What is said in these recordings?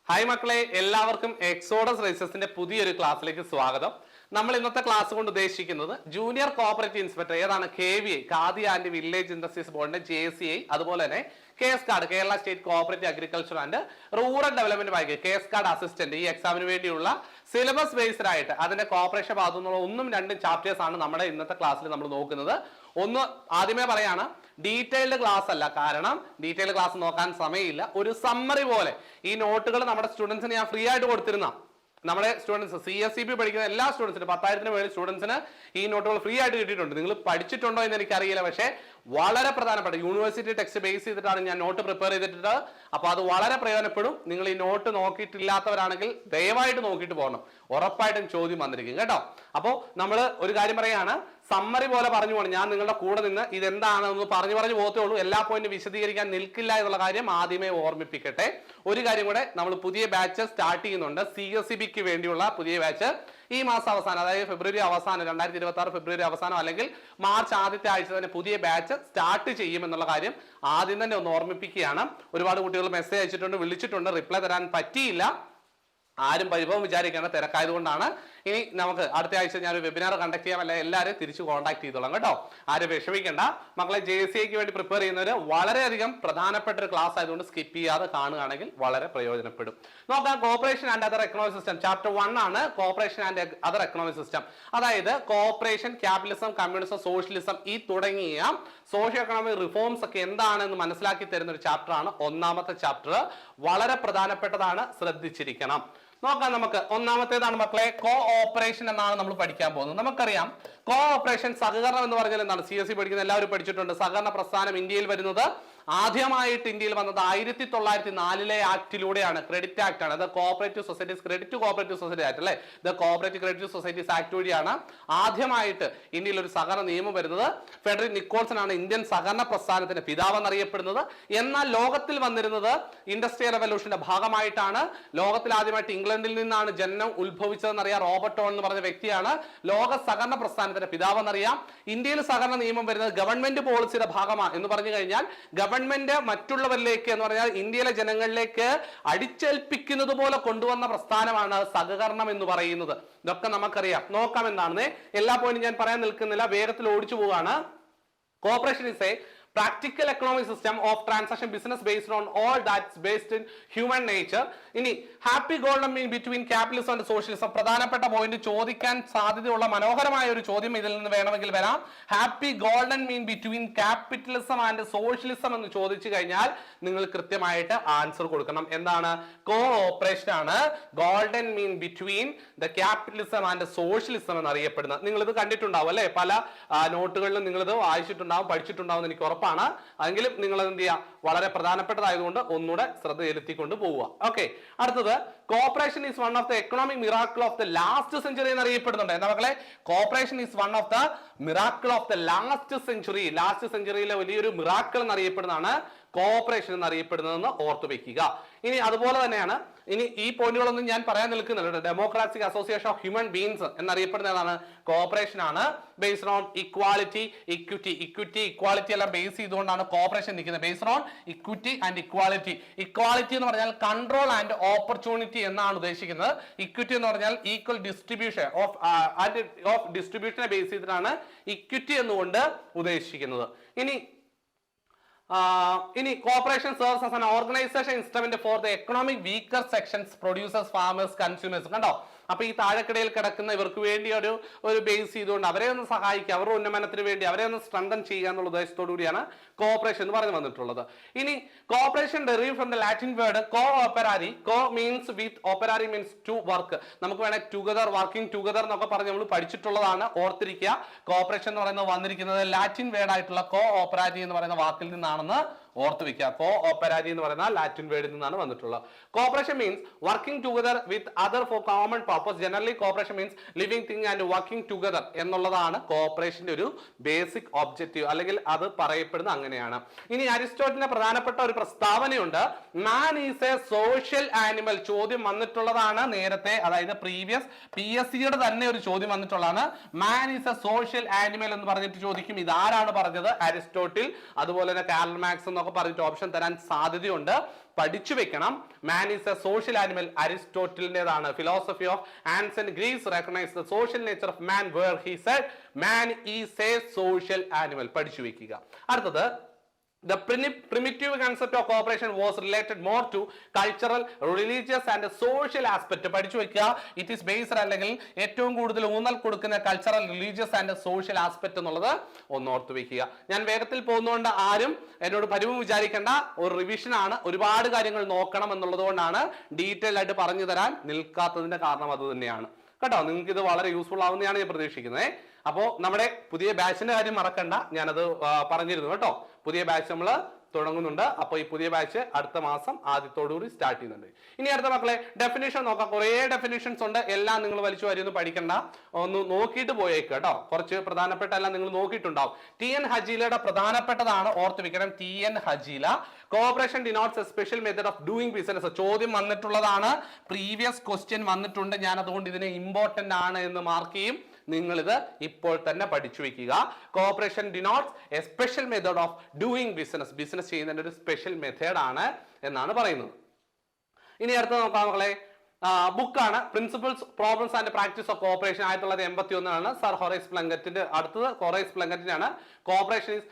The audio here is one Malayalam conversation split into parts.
ഹായ് മക്കളെ, എല്ലാവർക്കും എക്സോഡസ് റേസസിന്റെ പുതിയൊരു ക്ലാസ്സിലേക്ക് സ്വാഗതം. നമ്മൾ ഇന്നത്തെ ക്ലാസ് കൊണ്ട് ഉദ്ദേശിക്കുന്നത് ജൂനിയർ കോഓപ്പറേറ്റീവ് ഇൻസ്പെക്ടർ ഏതാണ് KVI khadi and village industries ബോർഡിന്റെ JCI, അതുപോലെ തന്നെ KSCAD Kerala state cooperative agriculture and rural development bank KSCAD assistant ഈ എക്സാമിന് വേണ്ടിയുള്ള സിലബസ് ബേസ്ഡ് ആയിട്ട് അതിന്റെ കോർപ്പറേഷൻ ഭാഗത്തു നിന്നുള്ള ഒന്നും രണ്ടും ചാപ്റ്റേഴ്സ് ആണ് നമ്മുടെ ഇന്നത്തെ ക്ലാസ്സിൽ നമ്മൾ നോക്കുന്നത്. ഒന്ന് ആദ്യമേ പറയാണ്, ഡീറ്റെയിൽഡ് ക്ലാസ് അല്ല, കാരണം ഡീറ്റെയിൽഡ് ക്ലാസ് നോക്കാൻ സമയമില്ല. ഒരു സമ്മറി പോലെ ഈ നോട്ടുകൾ നമ്മുടെ സ്റ്റുഡൻസിന് ഞാൻ ഫ്രീ ആയിട്ട് കൊടുത്തിരുന്ന നമ്മുടെ സ്റ്റുഡൻസ് CSEB പഠിക്കുന്ന എല്ലാ സ്റ്റുഡൻസിനും 10,000-ന് മേളിൽ സ്റ്റുഡൻസിന് ഈ നോട്ടുകൾ ഫ്രീ ആയിട്ട് കിട്ടിയിട്ടുണ്ട്. നിങ്ങൾ പഠിച്ചിട്ടുണ്ടോ എന്ന് എനിക്കറിയില്ല, പക്ഷേ വളരെ പ്രധാനപ്പെട്ട യൂണിവേഴ്സിറ്റി ടെക്സ്റ്റ് ബേസ് ചെയ്തിട്ടാണ് ഞാൻ നോട്ട് പ്രിപ്പയർ ചെയ്തിട്ടുള്ളത്. അപ്പോൾ അത് വളരെ പ്രയോജനപ്പെടും. നിങ്ങൾ ഈ നോട്ട് നോക്കിയിട്ടില്ലാത്തവരാണെങ്കിൽ ദയവായിട്ട് നോക്കിയിട്ട് പോകണം, ഉറപ്പായിട്ടും ചോദ്യം വന്നിരിക്കും കേട്ടോ. അപ്പോൾ നമ്മൾ ഒരു കാര്യം പറയാണ്, സമ്മറി പോലെ പറഞ്ഞു പോകണം. ഞാൻ നിങ്ങളുടെ കൂടെ നിന്ന് ഇതെന്താണെന്ന് പറഞ്ഞു പോകത്തേ ഉള്ളൂ. എല്ലാ പോയിന്റും വിശദീകരിക്കാൻ നിൽക്കില്ല എന്നുള്ള കാര്യം ആദ്യമേ ഓർമ്മിപ്പിക്കട്ടെ. ഒരു കാര്യം കൂടെ, നമ്മൾ പുതിയ ബാച്ച് സ്റ്റാർട്ട് ചെയ്യുന്നുണ്ട്. CSEBക്ക് വേണ്ടിയുള്ള പുതിയ ബാച്ച് ഈ മാസം അവസാനം, അതായത് ഫെബ്രുവരി അവസാനം, 2026 ഫെബ്രുവരി അവസാനം അല്ലെങ്കിൽ മാർച്ച് ആദ്യത്തെ ആഴ്ച തന്നെ പുതിയ ബാച്ച് സ്റ്റാർട്ട് ചെയ്യുമെന്നുള്ള കാര്യം ആദ്യം തന്നെ ഒന്ന് ഓർമ്മിപ്പിക്കുകയാണ്. ഒരുപാട് കുട്ടികൾ മെസ്സേജ് അയച്ചിട്ടുണ്ട്, വിളിച്ചിട്ടുണ്ട്, റിപ്ലൈ തരാൻ പറ്റിയില്ല. ആരും പരിഭവം വിചാരിക്കേണ്ട, തിരക്കായതുകൊണ്ടാണ്. ഇനി നമുക്ക് അടുത്ത ആഴ്ച ഞാൻ ഒരു വെബിനാർ കണ്ടക്ട് ചെയ്യാൻ, അല്ല എല്ലാവരും തിരിച്ചു കോൺടാക്ട് ചെയ്തോളാം കേട്ടോ. ആരും വിഷമിക്കേണ്ട. മക്കളെ, JCIക്ക് വേണ്ടി പ്രിപ്പയർ ചെയ്യുന്നവർ വളരെയധികം പ്രധാനപ്പെട്ട ഒരു ക്ലാസ് ആയതുകൊണ്ട് സ്കിപ്പ് ചെയ്യാതെ കാണുകയാണെങ്കിൽ വളരെ പ്രയോജനപ്പെടും. നോക്കാം, corporation and other economic system chapter 1 ആണ്. Corporation and other economic system, അതായത് കോർപ്പറേഷൻ, ക്യാപിറ്റലിസം, കമ്മ്യൂണിസം, സോഷ്യലിസം ഈ തുടങ്ങിയ സോഷ്യോ എക്കണോമിക് റിഫോംസ് ഒക്കെ എന്താണെന്ന് മനസ്സിലാക്കി തരുന്ന ഒരു ചാപ്റ്റർ ആണ് ഒന്നാമത്തെ ചാപ്റ്റർ. വളരെ പ്രധാനപ്പെട്ടതാണ്, ശ്രദ്ധിച്ചിരിക്കണം. നോക്കാം, നമുക്ക് ഒന്നാമത്തേതാണ് മക്കളെ, കോ ഓപ്പറേഷൻ എന്നാണ് നമ്മൾ പഠിക്കാൻ പോകുന്നത്. നമുക്കറിയാം കോ ഓപ്പറേഷൻ, സഹകരണം എന്ന് പറഞ്ഞാൽ എന്താണ്? CSE പഠിക്കുന്ന എല്ലാവരും പഠിച്ചിട്ടുണ്ട്. സഹകരണ പ്രസ്ഥാനം ഇന്ത്യയിൽ വരുന്നത്, ആദ്യമായിട്ട് ഇന്ത്യയിൽ വന്നത് 1904 ആക്ടിലൂടെയാണ്. ക്രെഡിറ്റ് ആക്ട് ആണ്. അത് cooperative societies credit cooperative society act അല്ലേ, the cooperative credit societies act വഴിയാണ് ആദ്യമായിട്ട് ഇന്ത്യയിൽ ഒരു സഹകരണ നിയമം വരുന്നത്. ഫെഡറിക് നിക്കോൾസൺ ആണ് ഇന്ത്യൻ സഹകരണ പ്രസ്ഥാനത്തിന്റെ പിതാവ് എന്നറിയപ്പെടുന്നത്. എന്നാൽ ലോകത്തിൽ വന്നിരുന്നത് ഇൻഡസ്ട്രിയൽ റെവല്യൂഷന്റെ ഭാഗമായിട്ടാണ്. ലോകത്തിൽ ആദ്യമായിട്ട് ഇംഗ്ലണ്ടിൽ നിന്നാണ് ജനനം ഉത്ഭവിച്ചതെന്നറിയാം. റോബർട്ട് ടോൺ എന്ന് പറഞ്ഞ വ്യക്തിയാണ് ലോക സഹകരണ പ്രസ്ഥാനത്തിന്റെ പിതാവ് എന്നറിയാം. ഇന്ത്യയിൽ സഹകരണ നിയമം വരുന്നത് ഗവൺമെന്റ് പോളിസിയുടെ ഭാഗമാണ് എന്ന് പറഞ്ഞു കഴിഞ്ഞാൽ, ഗവൺമെന്റ് മറ്റുള്ളവരിലേക്ക് എന്ന് പറഞ്ഞാൽ ഇന്ത്യയിലെ ജനങ്ങളിലേക്ക് അടിച്ചേൽപ്പിക്കുന്നത് പോലെ കൊണ്ടുവന്ന പ്രസ്ഥാനമാണ് സഹകരണം എന്ന് പറയുന്നത്. ഇതൊക്കെ നമുക്കറിയാം. നോക്കാം എന്താണെന്ന്. എല്ലാ പോയിന്റും ഞാൻ പറയാൻ നിൽക്കുന്നില്ല, വേഗത്തിൽ ഓടിച്ചു പോവുകയാണ്. Corporation is A practical economic system of transaction business based on all that's based in human nature. ഇനി happy golden mean between capitalism and socialism, പ്രധാനപ്പെട്ട പോയിന്റ്, ചോദിക്കാൻ സാധ്യതയുള്ള മനോഹരമായ ഒരു ചോദ്യം ഇതിൽ നിന്ന് വേണമെങ്കിൽ വരാം. Happy golden mean between capitalism and socialism എന്ന് ചോദിച്ചു കഴിഞ്ഞാൽ നിങ്ങൾ കൃത്യമായിട്ട് ആൻസർ കൊടുക്കണം. എന്താണ്? കോ ഓപ്പറേഷൻ ആണ് golden mean between the capitalism and socialism എന്നറിയപ്പെടുന്നത്. നിങ്ങൾ ഇത് കണ്ടിട്ടുണ്ടാവും അല്ലെ, പല നോട്ടുകളിലും നിങ്ങൾ ഇത് വായിച്ചിട്ടുണ്ടാവും, പഠിച്ചിട്ടുണ്ടാവും എനിക്ക് ഉറപ്പാണ്. അതെങ്കിലും നിങ്ങൾ എന്ത് ചെയ്യുക, വളരെ പ്രധാനപ്പെട്ടതായതുകൊണ്ട് ഒന്നുകൂടെ ശ്രദ്ധ ചെലുത്തിക്കൊണ്ട് പോവുക. ഓക്കെ, അടുത്തത് corporation is one of the economic miracle of the last century എന്നറിയപ്പെടുന്നുണ്ട്. എന്താ മക്കളെ? Corporation is one of the miracle of the last century. Last സെഞ്ചുറിയിലെ വലിയൊരു മിറാക്കിൾ എന്നറിയപ്പെടുന്നതാണ് കോർപ്പറേഷൻ എന്നറിയപ്പെടുന്നതെന്ന് ഓർത്തു വെക്കുക. ഇനി അതുപോലെ തന്നെയാണ്, ഇനി ഈ പോയിന്റുകളൊന്നും ഞാൻ പറയാൻ നിൽക്കുന്നില്ല. Democratic association of human beings എന്നറിയപ്പെടുന്നതാണ് കോർപ്പറേഷൻ ആണ്. Based on equality, equity equality എല്ലാം ബേസ് ചെയ്തുകൊണ്ടാണ് കോർപ്പറേഷൻ നിൽക്കുന്നത്. Based on equity and equality. Equality എന്ന് പറഞ്ഞാൽ കൺട്രോൾ ആൻഡ് ഓപ്പർച്യൂണിറ്റി എന്നാണ് ഉദ്ദേശിക്കുന്നത്. ഇക്വിറ്റി എന്ന് പറഞ്ഞാൽ ഈക്വൽ ഡിസ്ട്രിബ്യൂഷൻ ഓഫ് ഡിസ്ട്രിബ്യൂഷനെ ബേസ് ചെയ്തിട്ടാണ് ഇക്വിറ്റി എന്നുകൊണ്ട് ഉദ്ദേശിക്കുന്നത്. ഇനി corporation serves as an organisation instrument for the economic weaker sections, producers, farmers, consumers. കണ്ടോ? അപ്പൊ ഈ താഴെക്കിടയിൽ കിടക്കുന്ന ഇവർക്ക് വേണ്ടി ഒരു ബേസ് ചെയ്തുകൊണ്ട് അവരെ ഒന്ന് സഹായിക്കുക, അവരുടെ ഉന്നമനത്തിന് വേണ്ടി അവരെ ഒന്ന് സ്ട്രെങ്തൻ ചെയ്യുക എന്നുള്ള ഉദ്ദേശത്തോടു കൂടിയാണ് കോർപ്പറേഷൻ എന്ന് പറഞ്ഞു വന്നിട്ടുള്ളത്. ഇനി corporation derive from the Latin word co operari. Co means with, operari means to work. നമുക്ക് വേണമെങ്കിൽ ടുഗദർ, വർക്കിംഗ് ടുഗദർ എന്നൊക്കെ പറഞ്ഞ് നമ്മൾ പഠിച്ചിട്ടുള്ളതാണ്, ഓർത്തിരിക്കുക. കോർപ്പറേഷൻ എന്ന് പറയുന്നത് വന്നിരിക്കുന്നത് ലാറ്റിൻ വേർഡ് ആയിട്ടുള്ള കോ ഓപ്പറാരി എന്ന് പറയുന്ന വാക്കിൽ നിന്നാണെന്ന് ഓർത്തു വെക്കുക. കോ ഓപ്പറാരി എന്ന് പറയുന്ന ലാറ്റിൻ വേർഡിൽ നിന്നാണ് വന്നിട്ടുള്ളത്. Corporation means working together with other for common purpose. Generally corporation means living thing and working together എന്നുള്ളതാണ് കോർപ്പറേഷന്റെ ഒരു ബേസിക് ഒബ്ജക്റ്റീവ്, അല്ലെങ്കിൽ അത് പറയപ്പെടുന്നത് അങ്ങനെയാണ്. ഇനി അരിസ്റ്റോട്ടലിന്റെ പ്രധാനപ്പെട്ട ഒരു പ്രസ്താവനയുണ്ട്, man is a social animal. ചോദ്യം വന്നിട്ടുള്ളതാണ് നേരത്തെ, അതായത് പ്രീവിയസ് PSCയുടെ തന്നെ ഒരു ചോദ്യം വന്നിട്ടുള്ളതാണ്. മാൻ ഈസ് എ സോഷ്യൽ ആനിമൽ എന്ന് പറഞ്ഞിട്ട് ചോദിക്കും. ഇതാരാണ് പറഞ്ഞത്? അരിസ്റ്റോട്ടിൽ. അതുപോലെ തന്നെ കാർൽ മാർക്സ് എന്നൊക്കെ പറഞ്ഞിട്ട് ഓപ്ഷൻ തരാൻ സാധ്യതയുണ്ട്, പഠിച്ചു വെക്കണം. Man is a social animal, അരിസ്റ്റോട്ടലിന്റേതാണ്. Philosophy of ancient Greece recognise the social nature of man where he said man is a social animal. പഠിച്ചു വെക്കുക. അടുത്തത് the primitive concept of cooperation was related more to cultural, religious and social aspect. പഠിച്ചു വെക്കുക. ഇറ്റ് ഈസ് ബേസ്ഡ് അല്ലെങ്കിൽ ഏറ്റവും കൂടുതൽ ഊന്നൽ കൊടുക്കുന്ന cultural, religious and social aspect എന്നുള്ളത് ഒന്നോർത്ത് വെക്കുക. ഞാൻ വേഗത്തിൽ പോകുന്നതുകൊണ്ട് ആരും എന്നോട് പരിവും വിചാരിക്കേണ്ട, ഒരു റിവിഷൻ ആണ്, ഒരുപാട് കാര്യങ്ങൾ നോക്കണം എന്നുള്ളത് കൊണ്ടാണ് ഡീറ്റെയിൽ ആയിട്ട് പറഞ്ഞു തരാൻ നിൽക്കാത്തതിന്റെ കാരണം അത് തന്നെയാണ് കേട്ടോ. നിങ്ങൾക്ക് ഇത് വളരെ യൂസ്ഫുൾ ആവുന്നതാണ് ഞാൻ പ്രതീക്ഷിക്കുന്നത്. അപ്പോൾ നമ്മുടെ പുതിയ ബാച്ചിന്റെ കാര്യം മറക്കണ്ട, ഞാനത് പറഞ്ഞിരുന്നു കേട്ടോ. പുതിയ ബാച്ച് നമ്മൾ തുടങ്ങുന്നുണ്ട്. അപ്പോൾ ഈ പുതിയ ബാച്ച് അടുത്ത മാസം ആദ്യത്തോടുകൂടി സ്റ്റാർട്ട് ചെയ്യുന്നുണ്ട്. ഇനി അടുത്ത മക്കളെ ഡെഫിനേഷൻ നോക്കാം. കുറേ ഡെഫിനേഷൻസ് ഉണ്ട്, എല്ലാം നിങ്ങൾ വലിച്ചു വാരിയൊന്നും പഠിക്കണ്ട, ഒന്ന് നോക്കിയിട്ട് പോയേക്ക് കേട്ടോ. കുറച്ച് പ്രധാനപ്പെട്ട എല്ലാം നിങ്ങൾ നോക്കിയിട്ടുണ്ടാവും. TN ഹജീലയുടെ പ്രധാനപ്പെട്ടതാണ്, ഓർത്ത് വെക്കണം. TN Hajela cooperation denotes a special method of doing business. ചോദ്യം വന്നിട്ടുള്ളതാണ്, പ്രീവിയസ് ക്വസ്റ്റ്യൻ വന്നിട്ടുണ്ട്. ഞാൻ അതുകൊണ്ട് ഇതിനെ ഇമ്പോർട്ടന്റ് ആണ് എന്ന് മാർക്ക് ചെയ്യും. നിങ്ങൾ ഇത് ഇപ്പോൾ തന്നെ പഠിച്ചു വെക്കുക. Cooperation denotes a special method of doing business. Business ചെയ്യുന്നതിന്റെ ഒരു സ്പെഷ്യൽ മെത്തേഡ് ആണ് എന്നാണ് പറയുന്നത്. ഇനി അടുത്ത നോക്കാം മക്കളെ, ബുക്കാണ് principles, problems and practice of cooperation. 1981 sir Horace പ്ലങ്കറ്റിന്റെ. അടുത്തത് ഹൊറൈസ് പ്ലങ്കറ്റിനാണ്. Cooperation is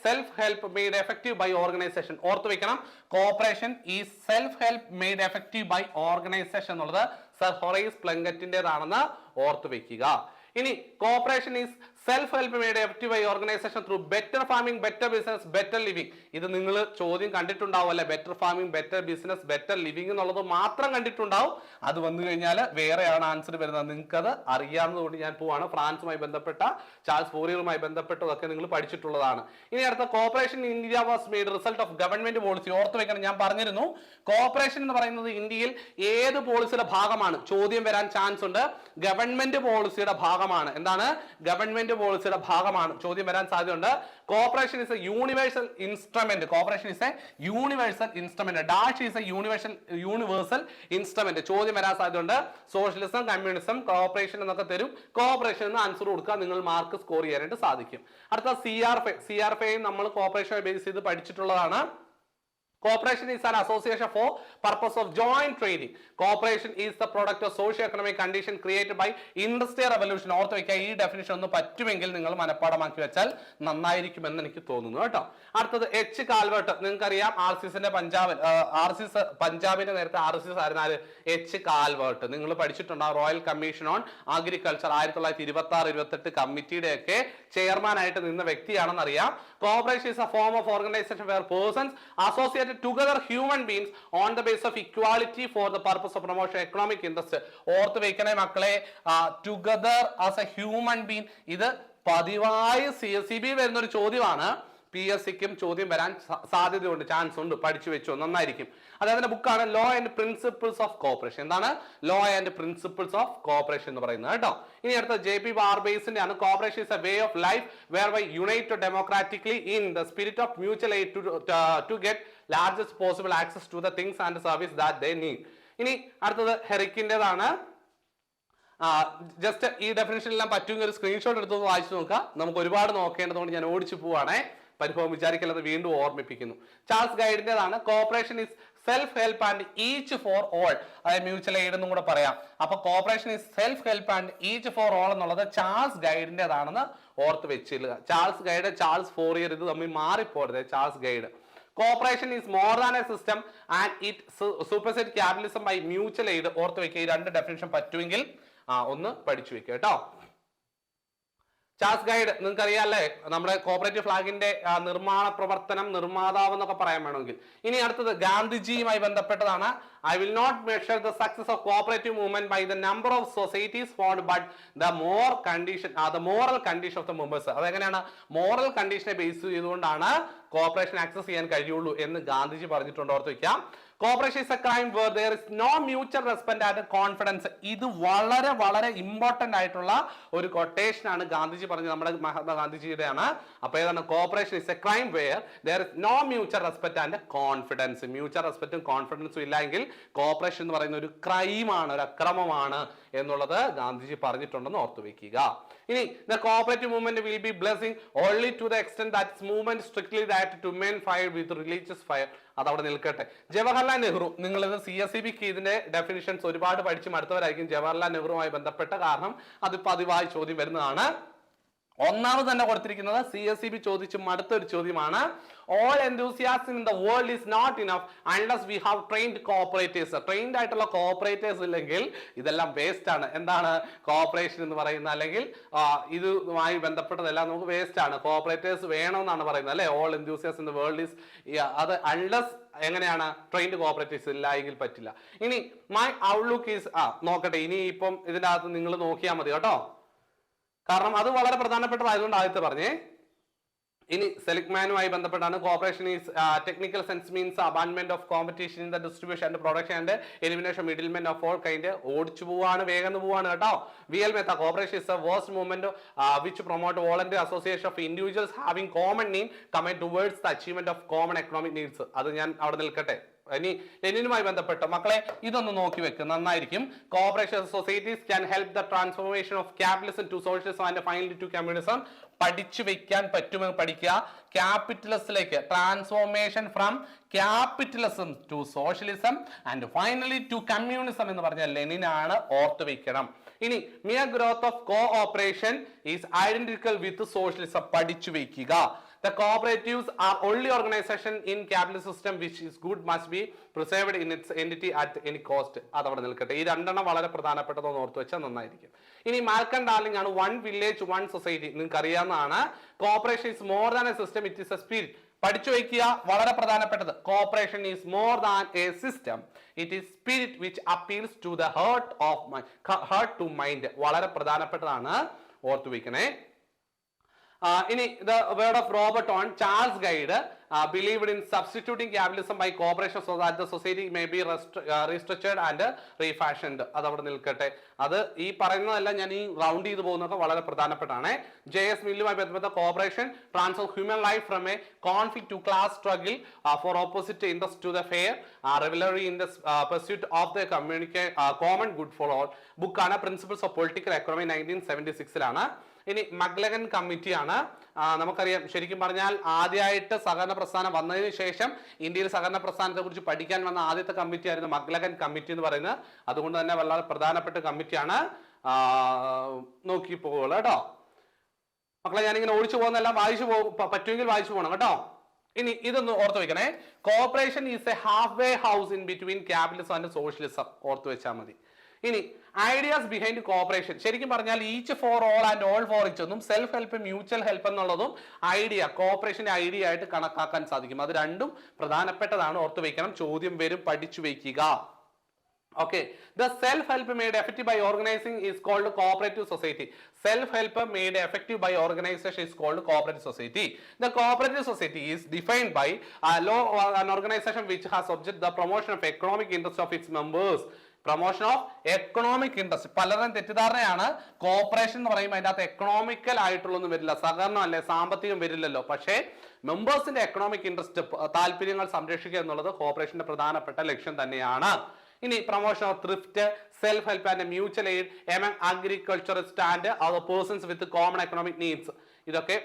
self help made effective by organisation. ഓർത്ത് വെക്കണം, cooperation is self help made effective by organisation എന്നുള്ളത് സർ ഹൊറൈസ് പ്ലങ്കറ്റിന്റേതാണെന്ന് ഓർത്ത് വെക്കുക. ഇനി cooperation is self help made effective by organisation through better farming, better business, better living. ഇത് നിങ്ങൾ ചോദ്യം കണ്ടിട്ടുണ്ടാവും അല്ലെ, better farming, better business, better living എന്നുള്ളത് മാത്രം കണ്ടിട്ടുണ്ടാവും. അത് വന്നു കഴിഞ്ഞാൽ വേറെയാണ് ആൻസർ വരുന്നത്. നിങ്ങൾക്ക് അത് അറിയാവുന്നതുകൊണ്ട് ഞാൻ പോവാണ്. ഫ്രാൻസുമായി ബന്ധപ്പെട്ട, ചാൾസ് ഫോറിയറുമായി ബന്ധപ്പെട്ടതൊക്കെ നിങ്ങൾ പഠിച്ചിട്ടുള്ളതാണ്. ഇനി അടുത്ത cooperation in India was made result of government policy. ഓർത്ത് വെക്കണം, ഞാൻ പറഞ്ഞിരുന്നു കോഓപ്പറേഷൻ എന്ന് പറയുന്നത് ഇന്ത്യയിൽ ഏത് പോളിസിയുടെ ഭാഗമാണ്, ചോദ്യം വരാൻ ചാൻസ് ഉണ്ട്. ഗവൺമെന്റ് പോളിസിയുടെ ഭാഗമാണ്. എന്താണ്? ഗവൺമെന്റ് പോളിസിയുടെ ഭാഗമാണ്, ചോദ്യം വരാൻ സാധ്യതയുണ്ട്. Cooperation is A universal instrument. Cooperation is A universal instrument. Dash is A universal instrument. ചോദ്യം വരാൻ സാധ്യതയുണ്ട്. സോഷ്യലിസം, കമ്മ്യൂണിസം, കോഓപ്പറേഷൻ എന്നൊക്കെ തരും. കോഓപ്പറേഷൻ എന്ന് ആൻസർ കൊടുക്കുക, നിങ്ങൾ മാർക്ക് സ്കോർ ചെയ്യാനായിട്ട് സാധിക്കും. അടുത്ത CRFA നമ്മൾ കോഓപ്പറേഷൻ ബേസ് ചെയ്ത് പഠിച്ചിട്ടുള്ളതാണ്. Cooperation is an association for purpose of joint trading. Cooperation is the product of socio-economic condition created by industrial revolution. ഓർത്ത് വെക്കുക, ഈ ഡെഫിനിഷൻ ഒന്ന് പറ്റുമെങ്കിൽ നിങ്ങൾ മനഃപ്പാടമാക്കി വെച്ചാൽ നന്നായിരിക്കുമെന്ന് എനിക്ക് തോന്നുന്നു കേട്ടോ. അടുത്തത് H. കാൽവേർട്ട്. നിങ്ങൾക്കറിയാം RCSന്റെ പഞ്ചാബിന്റെ നേരത്തെ RCS ആയിരുന്നാല് H. കാൽവേർട്ട്. നിങ്ങൾ പഠിച്ചിട്ടുണ്ടാവും. റോയൽ കമ്മീഷൻ ഓൺ അഗ്രികൾച്ചർ 1926-28 കമ്മിറ്റിയുടെ ഒക്കെ ചെയർമാൻ ആയിട്ട് നിന്ന വ്യക്തിയാണെന്ന് അറിയാം. Cooperation is a form of organization where persons associated together human beings on the basis of equality for the purpose of promotion economic interest. ഓർത്ത് വെക്കണേ മക്കളെ, together as A human being. ഇത് പതിവായി CSEB വരുന്ന ഒരു ചോദ്യമാണ്. PSCക്കും ചോദ്യം വരാൻ സാധ്യതയുണ്ട്, ചാൻസ് ഉണ്ട്. പഠിച്ചു വെച്ചോ, നന്നായിരിക്കും. അദ്ദേഹത്തിന്റെ ബുക്കാണ് law and principles of cooperation. എന്താണ് law and principles of cooperation എന്ന് പറയുന്നത് കേട്ടോ. ഇനി അടുത്ത JP ബാർബേസിന്റെ ആണ്. Cooperation is a way of life whereby unite democratically in the spirit of mutual aid to get largest possible access to the things and service that they need. ഇനി അടുത്തത് ഹെറിക്കിന്റേതാണ്. ജസ്റ്റ് ഈ ഡെഫിനേഷൻ എല്ലാം പറ്റുമെങ്കിൽ ഒരു സ്ക്രീൻഷോട്ട് എടുത്തൊന്ന് വായിച്ചു നോക്കാം. നമുക്ക് ഒരുപാട് നോക്കേണ്ടതുകൊണ്ട് ഞാൻ ഓടിച്ചു പോവാണേ, പരിഭവം വിചാരിക്കലത് വീണ്ടും ഓർമ്മിപ്പിക്കുന്നു. ചാൾസ് ഗൈഡിന്റേതാണ്. Cooperation is self help and each for all. അതായത് മ്യൂച്വൽ എയ്ഡ് എന്നും കൂടെ പറയാം. അപ്പൊ cooperation is self help and each for all എന്നുള്ളത് ചാൾസ് ഗൈഡിന്റേതാണെന്ന് ഓർത്ത് വെച്ചില്ല. ചാൾസ് ഗൈഡ്, ചാൾസ് ഫോറിയർ, ഇത് തമ്മിൽ മാറിപ്പോരുത്. Charles Gide. Cooperation is more than a system and it supersedes capitalism by mutual aid. ഓർത്ത് വെക്കുക, ഈ രണ്ട് ഡെഫിനിഷൻ പറ്റുമെങ്കിൽ ഒന്ന് പഠിച്ചു വെക്കുക കേട്ടോ. ചാൾസ് ഗൈഡ് നിങ്ങൾക്ക് അറിയാല്ലേ, നമ്മുടെ കോപ്പറേറ്റീവ് ഫ്ലാഗിന്റെ നിർമ്മാണ പ്രവർത്തനം, നിർമ്മാതാവ് എന്നൊക്കെ പറയാൻ വേണമെങ്കിൽ. ഇനി അടുത്തത് ഗാന്ധിജിയുമായി ബന്ധപ്പെട്ടതാണ്. I will not measure the success of cooperative movement by the number of societies formed but the moral condition of the members. അതെങ്ങനെയാണ്? മോറൽ കണ്ടീഷനെ ബേസ് ചെയ്തുകൊണ്ടാണ് കോപ്പറേഷൻ ആക്സസ് ചെയ്യാൻ കഴിയുള്ളൂ എന്ന് ഗാന്ധിജി പറഞ്ഞിട്ടുണ്ട്. ഓർത്ത് വെക്കാം. Cooperation is a crime where there is no mutual respect and confidence. ഇത് വളരെ വളരെ ഇമ്പോർട്ടന്റ് ആയിട്ടുള്ള ഒരു കൊട്ടേഷൻ ആണ് ഗാന്ധിജി പറഞ്ഞത്, നമ്മുടെ മഹാത്മാഗാന്ധിജിയുടെ ആണ്. അപ്പൊ ഏതാണ്? Cooperation is a crime where there is no mutual respect and confidence. Mutual റെസ്പെക്റ്റും കോൺഫിഡൻസും ഇല്ലെങ്കിൽ കോപ്പറേഷൻ എന്ന് പറയുന്ന ഒരു ക്രൈമാണ്, ഒരു അക്രമമാണ് എന്നുള്ളത് ഗാന്ധിജി പറഞ്ഞിട്ടുണ്ടെന്ന് ഓർത്തു വെക്കുക. ഇനി the cooperative movement will be blessing only to the extent that its movement strictly that to men fire with religious fire. അതവിടെ നിൽക്കട്ടെ. ജവഹർലാൽ നെഹ്റു, നിങ്ങളിത് CSEB-ക്ക് ഇതിന്റെ ഡെഫിനിഷൻസ് ഒരുപാട് പഠിച്ചു മടുത്തവരായിരിക്കും. ജവഹർലാൽ നെഹ്റുവുമായി ബന്ധപ്പെട്ട കാരണം അത് പതിവായി ചോദ്യം വരുന്നതാണ്. ഒന്നാമത് തന്നെ കൊടുത്തിരിക്കുന്നത് CSEB ചോദിച്ച് മടുത്ത ഒരു ചോദ്യമാണ്. All enthusiasm in the world is not enough unless we have trained cooperators. Trained ആയിട്ടുള്ള കോപ്പറേറ്റേഴ്സ് ഇല്ലെങ്കിൽ ഇതെല്ലാം വേസ്റ്റ് ആണ്. എന്താണ് കോപ്പറേഷൻ എന്ന് പറയുന്നത്, അല്ലെങ്കിൽ ഇതുമായി ബന്ധപ്പെട്ടതെല്ലാം നമുക്ക് വേസ്റ്റ് ആണ്. കോപ്പറേറ്റേഴ്സ് വേണമെന്നാണ് പറയുന്നത് അല്ലെ. All enthusiasm in the world is, അത് അൺലെസ് എങ്ങനെയാണ് ട്രെയിൻഡ് കോപ്പറേറ്റേഴ്സ് ഇല്ല എങ്കിൽ പറ്റില്ല. ഇനി മൈ ഔട്ട്ലുക്ക് ഈസ്, നോക്കട്ടെ, ഇനി ഇപ്പം ഇതിന്റെ അകത്ത് നിങ്ങൾ നോക്കിയാൽ മതി കേട്ടോ, കാരണം അത് വളരെ പ്രധാനപ്പെട്ടതായതുകൊണ്ട് ആദ്യത്തെ പറഞ്ഞേ. ഇനി സെലിഗ്മാനുമായി ബന്ധപ്പെട്ടാണ്. Cooperation is technical sense means അബാൻമെന്റ് of competition in the distribution and production and elimination middlemen of all kind. ഓടിച്ചു പോവാണ്, വേഗം പോവാണ് കേട്ടോ. VL Mehta cooperation is a waste movement which promote voluntary association of individuals having common need comment towards the achievement of common economic needs. അത് ഞാൻ അവിടെ നിൽക്കട്ടെ. ഇനി ലെനിനുമായി ബന്ധപ്പെട്ട മക്കളെ ഇതൊന്ന് നോക്കി വെക്കുക, നന്നായിരിക്കും. Cooperation societies can help the transformation of capitalism to socialism and finally to communism. പഠിച്ചു വെക്കാൻ പറ്റുമെന്ന് പഠിക്കുക. ക്യാപിറ്റലിസത്തിലേക്ക് transformation from capitalism to socialism and finally to communism എന്ന് പറഞ്ഞ ലെനിനാണ്, ഓർത്തു വെക്കണം. ഇനി mere growth of cooperation is identical with socialism, പഠിച്ചു വെക്കുക. The cooperatives are only organization in capitalist system which is good must be preserved in its entity at any cost. അതവിടെ നിൽക്കട്ടെ. ഈ രണ്ടെണ്ണം വളരെ പ്രധാനപ്പെട്ടതെന്ന് ഓർത്ത് വെച്ചാൽ നന്നായിരിക്കും. ഇനി മാൽക്കം ഡാർലിംഗ് ആണ് വൺ വില്ലേജ് വൺ സൊസൈറ്റി. നിങ്ങൾക്ക് അറിയാവുന്നതാണ്. Cooperation is more than a system, it is a spirit. പഠിച്ചു വയ്ക്കുക, വളരെ പ്രധാനപ്പെട്ടത്. Cooperation is more than a system, it is spirit which appeals to the heart to mind. വളരെ പ്രധാനപ്പെട്ടതാണ്, ഓർത്തു വയ്ക്കണേ. ഇനി the word of Robert on Charles Guide believed in substituting capitalism by cooperation so that the society may be restructured and refashioned. അതവിടെ നിൽക്കട്ടെ. അത് ഈ പറയുന്നതെല്ലാം ഞാൻ ഈ റൗണ്ട് ചെയ്ത് പോകുന്നതൊക്കെ വളരെ പ്രധാനപ്പെട്ടാണ്. JS മില്ലുമായി ബന്ധപ്പെട്ട cooperation transform human life from a conflict to class struggle for opposite interest to the fair revelry in the pursuit of the common good for all. ബുക്കാണ് പ്രിൻസിപ്പിൾസ് ഓഫ് പൊളിറ്റിക്കൽ എക്കണോമി 1976. ഇനി മഗ്ലഗൻ കമ്മിറ്റിയാണ്. നമുക്കറിയാം, ശരിക്കും പറഞ്ഞാൽ ആദ്യമായിട്ട് സഹകരണ പ്രസ്ഥാനം വന്നതിന് ശേഷം ഇന്ത്യയിൽ സഹകരണ പ്രസ്ഥാനത്തെ കുറിച്ച് പഠിക്കാൻ വന്ന ആദ്യത്തെ കമ്മിറ്റി ആയിരുന്നു മഗ്ലഗൻ കമ്മിറ്റി എന്ന് പറയുന്നത്. അതുകൊണ്ട് തന്നെ വളരെ പ്രധാനപ്പെട്ട കമ്മിറ്റിയാണ്. നോക്കി പോകുള്ളൂ കേട്ടോ മക്കളെ. ഞാനിങ്ങനെ ഓടിച്ചു പോകുന്നെല്ലാം വായിച്ചു പോകും, പറ്റുമെങ്കിൽ വായിച്ചു പോകണം കേട്ടോ. ഇനി ഇതൊന്ന് ഓർത്ത് വെക്കണേ. Corporation is A half way house in between capitalism and socialism. ഓർത്ത് വെച്ചാൽ മതി. ഇനി ഐഡിയാസ് ബിഹൈൻഡ് കോപ്പറേഷൻ, ശരിക്കും പറഞ്ഞാൽ each for all and all for each എന്നും സെൽഫ് ഹെൽപ്പ് മ്യൂച്വൽ ഹെൽപ്പ് എന്നുള്ളതും ഐഡിയ, കോപ്പറേഷന്റെ ഐഡിയ ആയിട്ട് കണക്കാക്കാൻ സാധിക്കും. അത് രണ്ടും പ്രധാനപ്പെട്ടതാണ്, ഓർത്തു വെക്കണം. ചോദ്യം വരും, പഠിച്ചു വെക്കുക. Okay, the self-help made effective by organizing is called cooperative society. Self-help made effective by organization is called cooperative society. The cooperative society is defined by an organization which has object the promotion of economic interest of its members. Promotion of economic interest. പലരും തെറ്റിദ്ധാരണയാണ്, കോപ്പറേഷൻ എന്ന് പറയുമ്പോൾ അതിൻ്റെ അകത്ത് എക്കണോമിക്കൽ ആയിട്ടുള്ളൊന്നും വരില്ല, സഹകരണം അല്ലെ, സാമ്പത്തികം വരില്ലല്ലോ. പക്ഷേ മെമ്പേഴ്സിന്റെ എക്കണോമിക് ഇൻട്രസ്റ്റ്, താല്പര്യങ്ങൾ സംരക്ഷിക്കുക എന്നുള്ളത് കോപ്പറേഷന്റെ പ്രധാനപ്പെട്ട ലക്ഷ്യം തന്നെയാണ്. ഇനി promotion of thrift, self help and mutual aid among agriculturist and other persons with common economic needs. ഇതൊക്കെ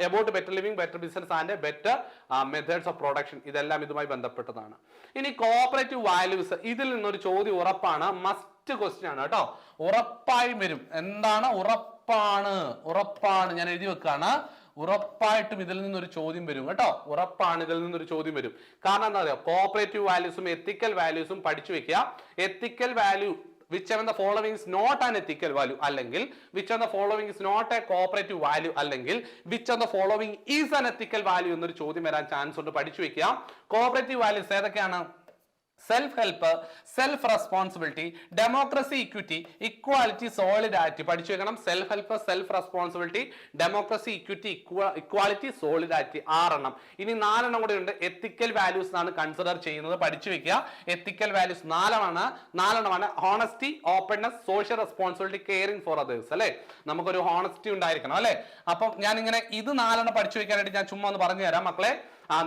about better living, better business and better methods of production. ഇതെല്ലാം ഇതുമായി ബന്ധപ്പെട്ടതാണ്. ഇനി കോപ്പറേറ്റീവ് വാല്യൂസ്, ഇതിൽ നിന്നൊരു ചോദ്യം ഉറപ്പാണ്, മസ്റ്റ് ക്വസ്റ്റ്യൻ ആണ് കേട്ടോ, ഉറപ്പായും വരും. എന്താണ്? ഉറപ്പാണ്, ഞാൻ എഴുതി വെക്കാണ്. ഉറപ്പായിട്ടും ഇതിൽ നിന്നൊരു ചോദ്യം വരും കേട്ടോ, ഉറപ്പാണ് ഇതിൽ നിന്നൊരു ചോദ്യം വരും. കാരണം എന്താ പറയുക, കോപ്പറേറ്റീവ് വാല്യൂസും എത്തിക്കൽ വാല്യൂസും പഠിച്ചു വെക്കുക. എത്തിക്കൽ value which of the following is not an ethical value, അല്ലെങ്കിൽ which of the following is not a cooperative value, അല്ലെങ്കിൽ which of the following is an ethical value എന്നൊരു ചോദ്യം വരാൻ ചാൻസ് ഉണ്ട്, പഠിച്ചു വെക്കുക. കോപ്പറേറ്റീവ് വാല്യൂസ് ഏതൊക്കെയാണ്? Self help, self responsibility, democracy, equity, equality, solidarity. പഠിച്ചു വെക്കണം. Self help, self responsibility, democracy, equity, equality, solidarity. 6 ഇനി 4 കൂടെ ഉണ്ട്. എത്തിക്കൽ വാല്യൂസ് ആണ് കൺസിഡർ ചെയ്യുന്നത്, പഠിച്ചു വെക്കുക. എത്തിക്കൽ values 4 honesty, openness, social responsibility, caring for others. അല്ലെ, നമുക്കൊരു ഹോണസ്റ്റി ഉണ്ടായിരിക്കണം അല്ലെ. അപ്പം ഞാൻ ഇങ്ങനെ ഇത് 4 പഠിച്ചു വെക്കാനായിട്ട് ഞാൻ ചുമ്മാ ഒന്ന് പറഞ്ഞു തരാം മക്കളെ.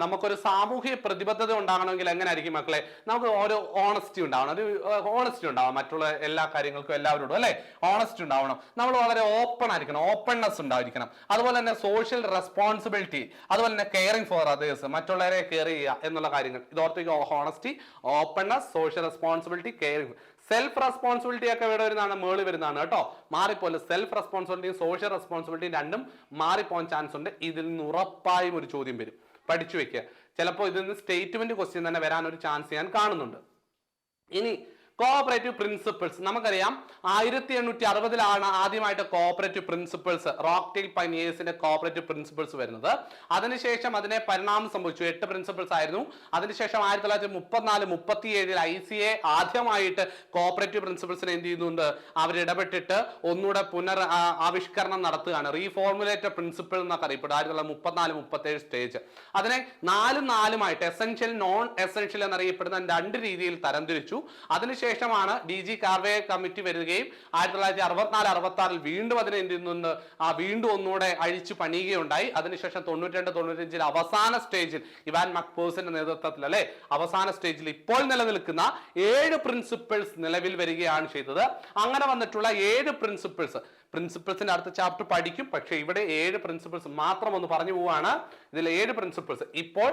നമുക്കൊരു സാമൂഹിക പ്രതിബദ്ധത ഉണ്ടാകണമെങ്കിൽ എങ്ങനെ ആയിരിക്കും മക്കളെ? നമുക്ക് ഓരോ ഓണസ്റ്റി ഉണ്ടാവണം, ഒരു ഓണസ്റ്റി ഉണ്ടാവണം മറ്റുള്ള എല്ലാ കാര്യങ്ങൾക്കും എല്ലാവരോടും അല്ലെ, ഓണസ്റ്റി ഉണ്ടാവണം. നമ്മൾ വളരെ ഓപ്പൺ ആയിരിക്കണം, ഓപ്പൺനെസ് ഉണ്ടായിരിക്കണം. അതുപോലെ തന്നെ സോഷ്യൽ റെസ്പോൺസിബിലിറ്റി, അതുപോലെ തന്നെ കെയറിംഗ് ഫോർ അതേഴ്സ്, മറ്റുള്ളവരെ കെയർ ചെയ്യുക എന്നുള്ള കാര്യങ്ങൾ. ഇതോർത്തേക്ക് honesty, openness, social responsibility, caring. Self responsibility ഒക്കെ ഇവിടെ വരുന്നതാണ്, മേളിൽ വരുന്നതാണ് കേട്ടോ, മാറിപ്പോലെ. സെൽഫ് റെസ്പോൺസിബിലിറ്റിയും സോഷ്യൽ റെസ്പോൺസിബിലിറ്റിയും രണ്ടും മാറിപ്പോകാൻ ചാൻസ് ഉണ്ട്. ഇതിൽ നിന്ന് ഉറപ്പായും ഒരു ചോദ്യം വരും, പഠിച്ചു വെക്കുക. ചിലപ്പോൾ ഇതിൽ നിന്ന് സ്റ്റേറ്റ്മെന്റ് ക്വസ്റ്റ്യൻ തന്നെ വരാൻ ഒരു ചാൻസ് ഞാൻ കാണുന്നുണ്ട്. ഇനി കോഓപ്പറേറ്റീവ് പ്രിൻസിപ്പിൾസ് നമുക്കറിയാം 1860 ആദ്യമായിട്ട് കോഓപ്പറേറ്റീവ് പ്രിൻസിപ്പിൾസ്, റോക്ക്ടെയിൽ പൈനിയേഴ്സിന്റെ കോഓപ്പറേറ്റീവ് പ്രിൻസിപ്പിൾസ് വരുന്നത്. അതിനുശേഷം അതിനെ പരിണാമം സംഭവിച്ചു, 8 പ്രിൻസിപ്പിൾസ് ആയിരുന്നു. അതിനുശേഷം 1934-37 ICA ആദ്യമായിട്ട് കോഓപ്പറേറ്റീവ് പ്രിൻസിപ്പിൾസിനെ എന്ത് ചെയ്യുന്നുണ്ട്, അവരിടപെട്ടിട്ട് ഒന്നുകൂടെ ആവിഷ്കരണം നടത്തുകയാണ്. റീഫോർമുലേറ്റഡ് പ്രിൻസിപ്പിൾ എന്നൊക്കെ അറിയപ്പെടും 1934-37 സ്റ്റേജ്. അതിനെ 4-4 എസെൻഷ്യൽ, നോൺ എസെൻഷ്യൽ എന്നറിയപ്പെടുന്ന 2 രീതിയിൽ തരംതിരിച്ചു. അതിനുശേഷമാണ് DG കാർവേ കമ്മിറ്റി വരികയും 1964-66 വീണ്ടും അതിനെ എന്ത് ചെയ്യുന്നുണ്ട്, വീണ്ടും ഒന്നുകൂടെ അഴിച്ചു പണിയുകയുണ്ടായി. അതിനുശേഷം 92-95 അവസാന സ്റ്റേജിൽ ഇവാൻ മക്പേഴ്സന്റെ നേതൃത്വത്തിൽ അല്ലെ, അവസാന സ്റ്റേജിൽ ഇപ്പോൾ നിലനിൽക്കുന്ന 7 പ്രിൻസിപ്പിൾസ് നിലവിൽ വരികയാണ് ചെയ്തത്. അങ്ങനെ വന്നിട്ടുള്ള 7 പ്രിൻസിപ്പിൾസിന്റെ അടുത്ത ചാപ്റ്റർ പഠിക്കും. പക്ഷെ ഇവിടെ 7 പ്രിൻസിപ്പിൾസ് മാത്രം ഒന്ന് പറഞ്ഞു പോവാണ്. ഇതിൽ 7 പ്രിൻസിപ്പിൾസ് ഇപ്പോൾ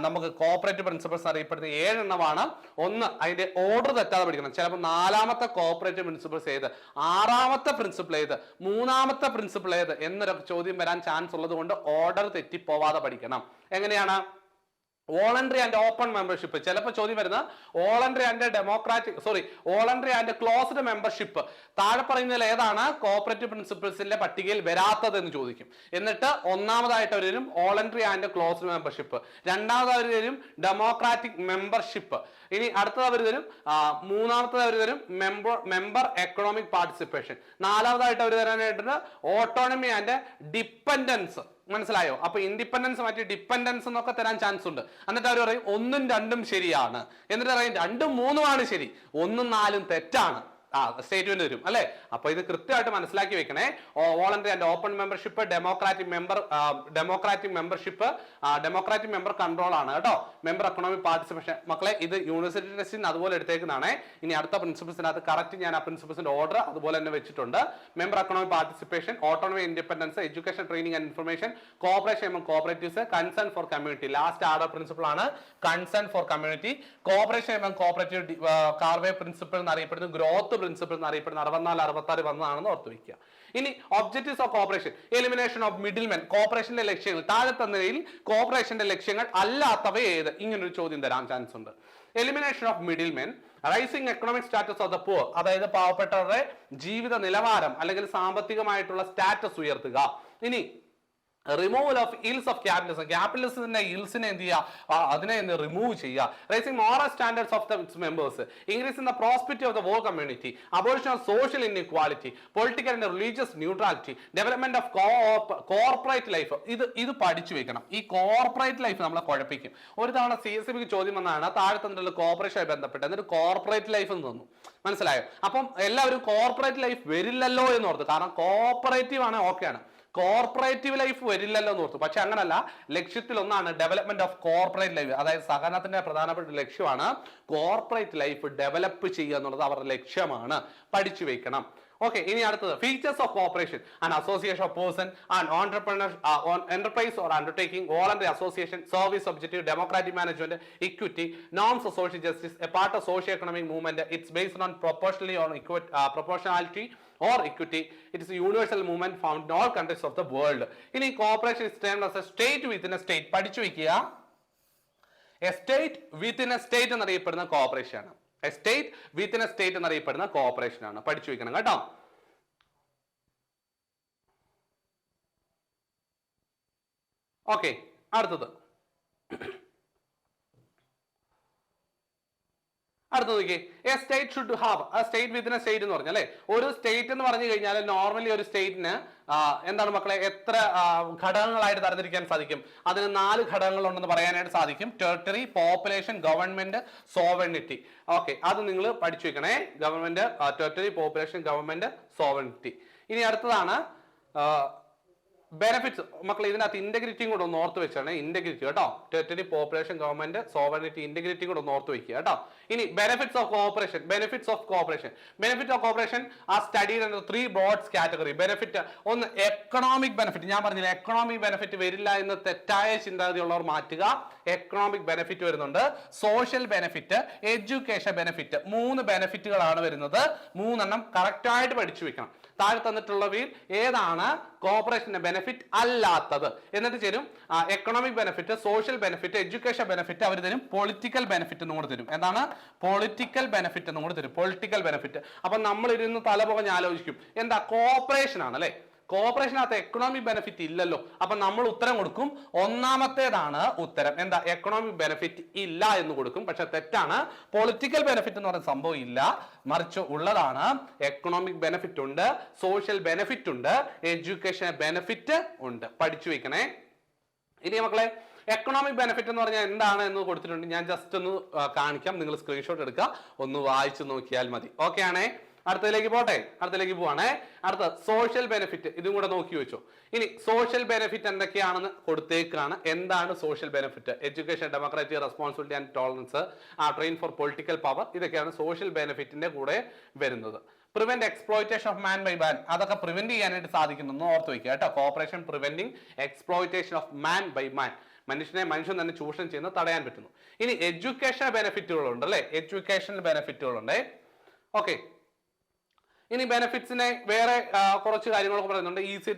നമുക്ക് കോഓപ്പറേറ്റീവ് പ്രിൻസിപ്പിൾസ് അറിയപ്പെടുന്ന 7 എണ്ണമാണ്. ഒന്ന്, അതിന്റെ ഓർഡർ തെറ്റാതെ പഠിക്കണം. ചിലപ്പോൾ 4ാമത്തെ കോഓപ്പറേറ്റീവ് പ്രിൻസിപ്പിൾസ് ഏത്, 6ാമത്തെ പ്രിൻസിപ്പിൾ ഏത്, 3ാമത്തെ പ്രിൻസിപ്പിൾ ഏത് എന്നൊരു ചോദ്യം വരാൻ ചാൻസ് ഉള്ളത് കൊണ്ട് ഓർഡർ തെറ്റിപ്പോവാതെ പഠിക്കണം. എങ്ങനെയാണ്? Voluntary and open membership. ചിലപ്പോൾ ചോദ്യം വരുന്ന വോളണ്ടറി ആൻഡ് ക്ലോസ്ഡ് മെമ്പർഷിപ്പ്, താഴെ പറയുന്നതിൽ ഏതാണ് കോഓപ്പറേറ്റീവ് പ്രിൻസിപ്പിൾസിന്റെ പട്ടികയിൽ വരാത്തത് എന്ന് ചോദിക്കും. എന്നിട്ട് ഒന്നാമതായിട്ട് അവർ വരും വോളണ്ടറി ആൻഡ് ക്ലോസ്ഡ് മെമ്പർഷിപ്പ്, രണ്ടാമത് അവർ വരും ഡെമോക്രാറ്റിക് മെമ്പർഷിപ്പ്, ഇനി അടുത്തത് അവർ തരും മൂന്നാമത്തത് അവർ തരും മെമ്പർ എക്കണോമിക് പാർട്ടിസിപ്പേഷൻ, നാലാമതായിട്ട് അവർ തരാനായിട്ടുണ്ട് ഓട്ടോണമി ആൻഡ് ഡിപ്പെൻഡൻസ്. മനസ്സിലായോ? അപ്പൊ ഇൻഡിപെൻഡൻസ് മാറ്റി ഡിപ്പെൻഡൻസ് എന്നൊക്കെ തരാൻ ചാൻസ് ഉണ്ട്. എന്നിട്ട് അവർ പറയും 1ഉം 2ഉം ശരിയാണ്, എന്നിട്ട് പറയും 2ഉം 3ഉമാണ് ശരി, 1ഉം 4ഉം തെറ്റാണ്. സ്റ്റേറ്റ്മെന്റ് വരും അല്ലെ. അപ്പൊ ഇത് കൃത്യമായിട്ട് മനസ്സിലാക്കി വെക്കണേ. Voluntary and open membership, democratic member control ആണ് കേട്ടോ, മെമ്പർ എക്കണോമിക് പാർട്ടിസിപ്പേഷൻ. മക്കളെ ഇത് യൂണിവേഴ്സിറ്റി ടെസ്റ്റിന് അതുപോലെ എടുത്തേക്കുന്നതാണ്. ഇനി അടുത്ത പ്രിൻസിപ്പിൾസിനകത്ത് കറക്റ്റ് ഞാൻ ആ പ്രിൻസിപ്പിൾസിന്റെ ഓർഡർ അതുപോലെ തന്നെ വെച്ചിട്ടുണ്ട്. Member economic participation, autonomy, independence, education, training and information, cooperation among cooperatives, concern for community. Last order principle ആണ് concern for community. Cooperation among cooperative Karve principle എന്നറിയപ്പെടുന്നു, ഗ്രോത്ത് പ്രിൻസിപ്പിൾ എന്നറിയപ്പെടുന്ന 64-66 വന്നതാണെന്ന് ഓർത്തു വയ്ക്കുക. ഇനി objectives of cooperation, elimination of middlemen. കോഓപ്പറേഷന്റെ ലക്ഷ്യങ്ങൾ താഴെ തന്നതിൽ കോഓപ്പറേഷന്റെ ലക്ഷ്യങ്ങൾ അല്ലാത്തവ ഏത്? ഇങ്ങനൊരു ചോദ്യം തരാൻ ചാൻസ് ഉണ്ട്. Elimination of middlemen, raising economic status of the poor, അതായത് പാവപ്പെട്ടവരുടെ ജീവിത നിലവാരം അല്ലെങ്കിൽ സാമ്പത്തികമായിട്ടുള്ള സ്റ്റാറ്റസ് ഉയർത്തുക. ഇനി removal of ills of capitalism, ക്യാപിറ്റലിസത്തിന്റെ ഇൽസിനെ എന്ത് ചെയ്യുക, അതിനെ റിമൂവ് ചെയ്യുക. Raising moral standards of the members, increasing the prosperity of the whole community, abolition of social inequality, political and religious neutrality, development of corporate life. ഇത് പഠിച്ചു വെക്കണം. ഈ കോർപ്പറേറ്റ് ലൈഫ് നമ്മളെ കുഴപ്പിക്കും. ഒരു തവണ CSBക്ക് ചോദ്യം വന്നതാണ് താഴെ തന്നിട്ടുള്ള കോർപ്പറേഷനുമായി ബന്ധപ്പെട്ട്, എന്നിട്ട് കോർപ്പറേറ്റ് ലൈഫ് എന്ന് തന്നു. മനസ്സിലായോ? അപ്പം എല്ലാവരും കോർപ്പറേറ്റ് ലൈഫ് വരില്ലല്ലോ എന്ന് ഓർത്തു. കാരണം കോഓപ്പറേറ്റീവ് ആണ്, ഓക്കെയാണ്, കോർപ്പറേറ്റീവ് ലൈഫ് വരില്ലല്ലോ എന്ന് ഓർത്തു. പക്ഷെ അങ്ങനല്ല, ലക്ഷ്യത്തിൽ ഒന്നാണ് ഡെവലപ്മെന്റ് ഓഫ് കോർപ്പറേറ്റ് ലൈഫ്. അതായത് സഹകരണത്തിന്റെ പ്രധാനപ്പെട്ട ലക്ഷ്യമാണ് കോർപ്പറേറ്റ് ലൈഫ് ഡെവലപ്പ് ചെയ്യുക എന്നുള്ളത് അവരുടെ ലക്ഷ്യമാണ്. പഠിച്ചു വെക്കണം. ഓക്കെ, ഇനി അടുത്തത് features of cooperation and association of person and entrepreneur enterprise or undertaking, voluntary association, service objective, democratic management, equity, norms of social justice, A part of socio economic movement, it's based on proportionality or equity. It is a universal movement found in all countries of the world. ഇനി cooperation is termed as a state within a state. പഠിച്ചു വയ്ക്കുക. A state within a state എന്നറിയപ്പെടുന്ന കോഓപ്പറേഷൻ ആണ്. A state within a state എന്നറിയപ്പെടുന്ന കോഓപ്പറേഷൻ ആണ്. പഠിച്ചു വയ്ക്കണം കേട്ടോ. ഓക്കെ, അടുത്തത് നോക്കിയേ. A state should have A state within A state എന്ന് പറഞ്ഞാൽ അല്ലെ, ഒരു സ്റ്റേറ്റ് എന്ന് പറഞ്ഞു കഴിഞ്ഞാൽ നോർമലി ഒരു സ്റ്റേറ്റിന് എന്താണ് മക്കളെ എത്ര ഘടകങ്ങളായിട്ട് തരംതിരിക്കാൻ സാധിക്കും? അതിന് 4 ഘടകങ്ങൾ ഉണ്ടെന്ന് പറയാനായിട്ട് സാധിക്കും. Territory, population, government, sovereignty. Okay, അത് നിങ്ങൾ പഠിച്ചു വെക്കണേ. Government, territory, population, government, sovereignty. ഇനി അടുത്തതാണ് ബെനിഫിറ്റ്സ് മക്കളെ ഇതിനകത്ത് ഇന്റഗ്രിറ്റിയും കൂടെ ഒന്ന് ഓർത്ത് വെച്ചാണ്. ഇന്റഗ്രിറ്റി കേട്ടോ, territory, population, government, sovereignty, integrity കൂടെ ഒന്ന് ഓർത്ത് വെക്കുക കേട്ടോ. ഇനി benefits of cooperation. Benefits of cooperation are studied in 3 broad category. Benefit ഒന്ന് എക്കണോമിക് ബെനിഫിറ്റ്. ഞാൻ പറഞ്ഞില്ല എക്കണോമിക് ബെനിഫിറ്റ് വരില്ല എന്ന് തെറ്റായ ചിന്താഗതിയുള്ളവർ മാറ്റുക. എക്കണോമിക് ബെനിഫിറ്റ് വരുന്നുണ്ട്, സോഷ്യൽ ബെനിഫിറ്റ്, എഡ്യൂക്കേഷൻ ബെനിഫിറ്റ്. 3 ബെനിഫിറ്റുകളാണ് വരുന്നത്. 3 കറക്റ്റ് ആയിട്ട് പഠിച്ചു വെക്കണം. താഴെ തന്നിട്ടുള്ളവയിൽ ഏതാണ് കോർപ്പറേഷന്റെ ബെനിഫിറ്റ് അല്ലാത്തത് എന്നിട്ട് തരും. Economic benefit, social benefit, education benefit അവർ തരും. പൊളിറ്റിക്കൽ ബെനിഫിറ്റ് എന്നും കൂടെ തരും. എന്താണ് പൊളിറ്റിക്കൽ ബെനിഫിറ്റ് എന്നും കൂടെ തരും. Political benefit. അപ്പൊ നമ്മൾ ഇരുന്ന് തലപുകഞ്ഞ് ആലോചിക്കും, എന്താ കോർപ്പറേഷൻ ആണ് അല്ലെ, കോർപ്പറേഷനകത്ത് എക്കണോമിക് ബെനിഫിറ്റ് ഇല്ലല്ലോ. അപ്പൊ നമ്മൾ ഉത്തരം കൊടുക്കും, ഒന്നാമത്തേതാണ് ഉത്തരം. എന്താ എക്കണോമിക് ബെനിഫിറ്റ് ഇല്ല എന്ന് കൊടുക്കും. പക്ഷെ തെറ്റാണ്. പൊളിറ്റിക്കൽ ബെനിഫിറ്റ് എന്ന് പറയുന്ന സംഭവം ഇല്ല, മറിച്ച് ഉള്ളതാണ്. എക്കണോമിക് ബെനിഫിറ്റ് ഉണ്ട്, സോഷ്യൽ ബെനിഫിറ്റ് ഉണ്ട്, എഡ്യൂക്കേഷൻ ബെനിഫിറ്റ് ഉണ്ട്. പഠിച്ചു വെക്കണേ. ഇനി മക്കളെ എക്കണോമിക് ബെനിഫിറ്റ് എന്ന് പറഞ്ഞാൽ എന്താണ് എന്ന് കൊടുത്തിട്ടുണ്ട്. ഞാൻ ജസ്റ്റ് ഒന്ന് കാണിക്കാം, നിങ്ങൾ സ്ക്രീൻഷോട്ട് എടുക്കുക, ഒന്ന് വായിച്ചു നോക്കിയാൽ മതി. ഓക്കെ ആണേ. അടുത്തതിലേക്ക് പോട്ടെ, അടുത്തതിലേക്ക് പോവാണേ. അടുത്ത സോഷ്യൽ ബെനിഫിറ്റ്, ഇതും കൂടെ നോക്കി വെച്ചോ. ഇനി സോഷ്യൽ ബെനിഫിറ്റ് എന്തൊക്കെയാണെന്ന് കൊടുത്തേക്കാണ്. എന്താണ് social benefit? Education, democracy, responsibility and tolerance, train for political power, ഇതൊക്കെയാണ് സോഷ്യൽ ബെനിഫിറ്റിന്റെ കൂടെ വരുന്നത്. Prevent exploitation of man by man, അതൊക്കെ പ്രിവെന്റ് ചെയ്യാനായിട്ട് സാധിക്കുന്നു, ഓർത്ത് വയ്ക്കുക കേട്ടോ. Corporation preventing exploitation of man by man, മനുഷ്യൻ തന്നെ ചൂഷണം ചെയ്യുന്നത് തടയാൻ പറ്റുന്നു. ഇനി എഡ്യൂക്കേഷൻ ബെനിഫിറ്റുകളുണ്ട് അല്ലെ, എഡ്യൂക്കേഷൻ ബെനിഫിറ്റുകളുണ്ട്. ഓക്കെ, ഇനി ബെനിഫിറ്റ്സിനെ വേറെ കുറച്ച് കാര്യങ്ങളൊക്കെ പറയുന്നുണ്ട്. Easy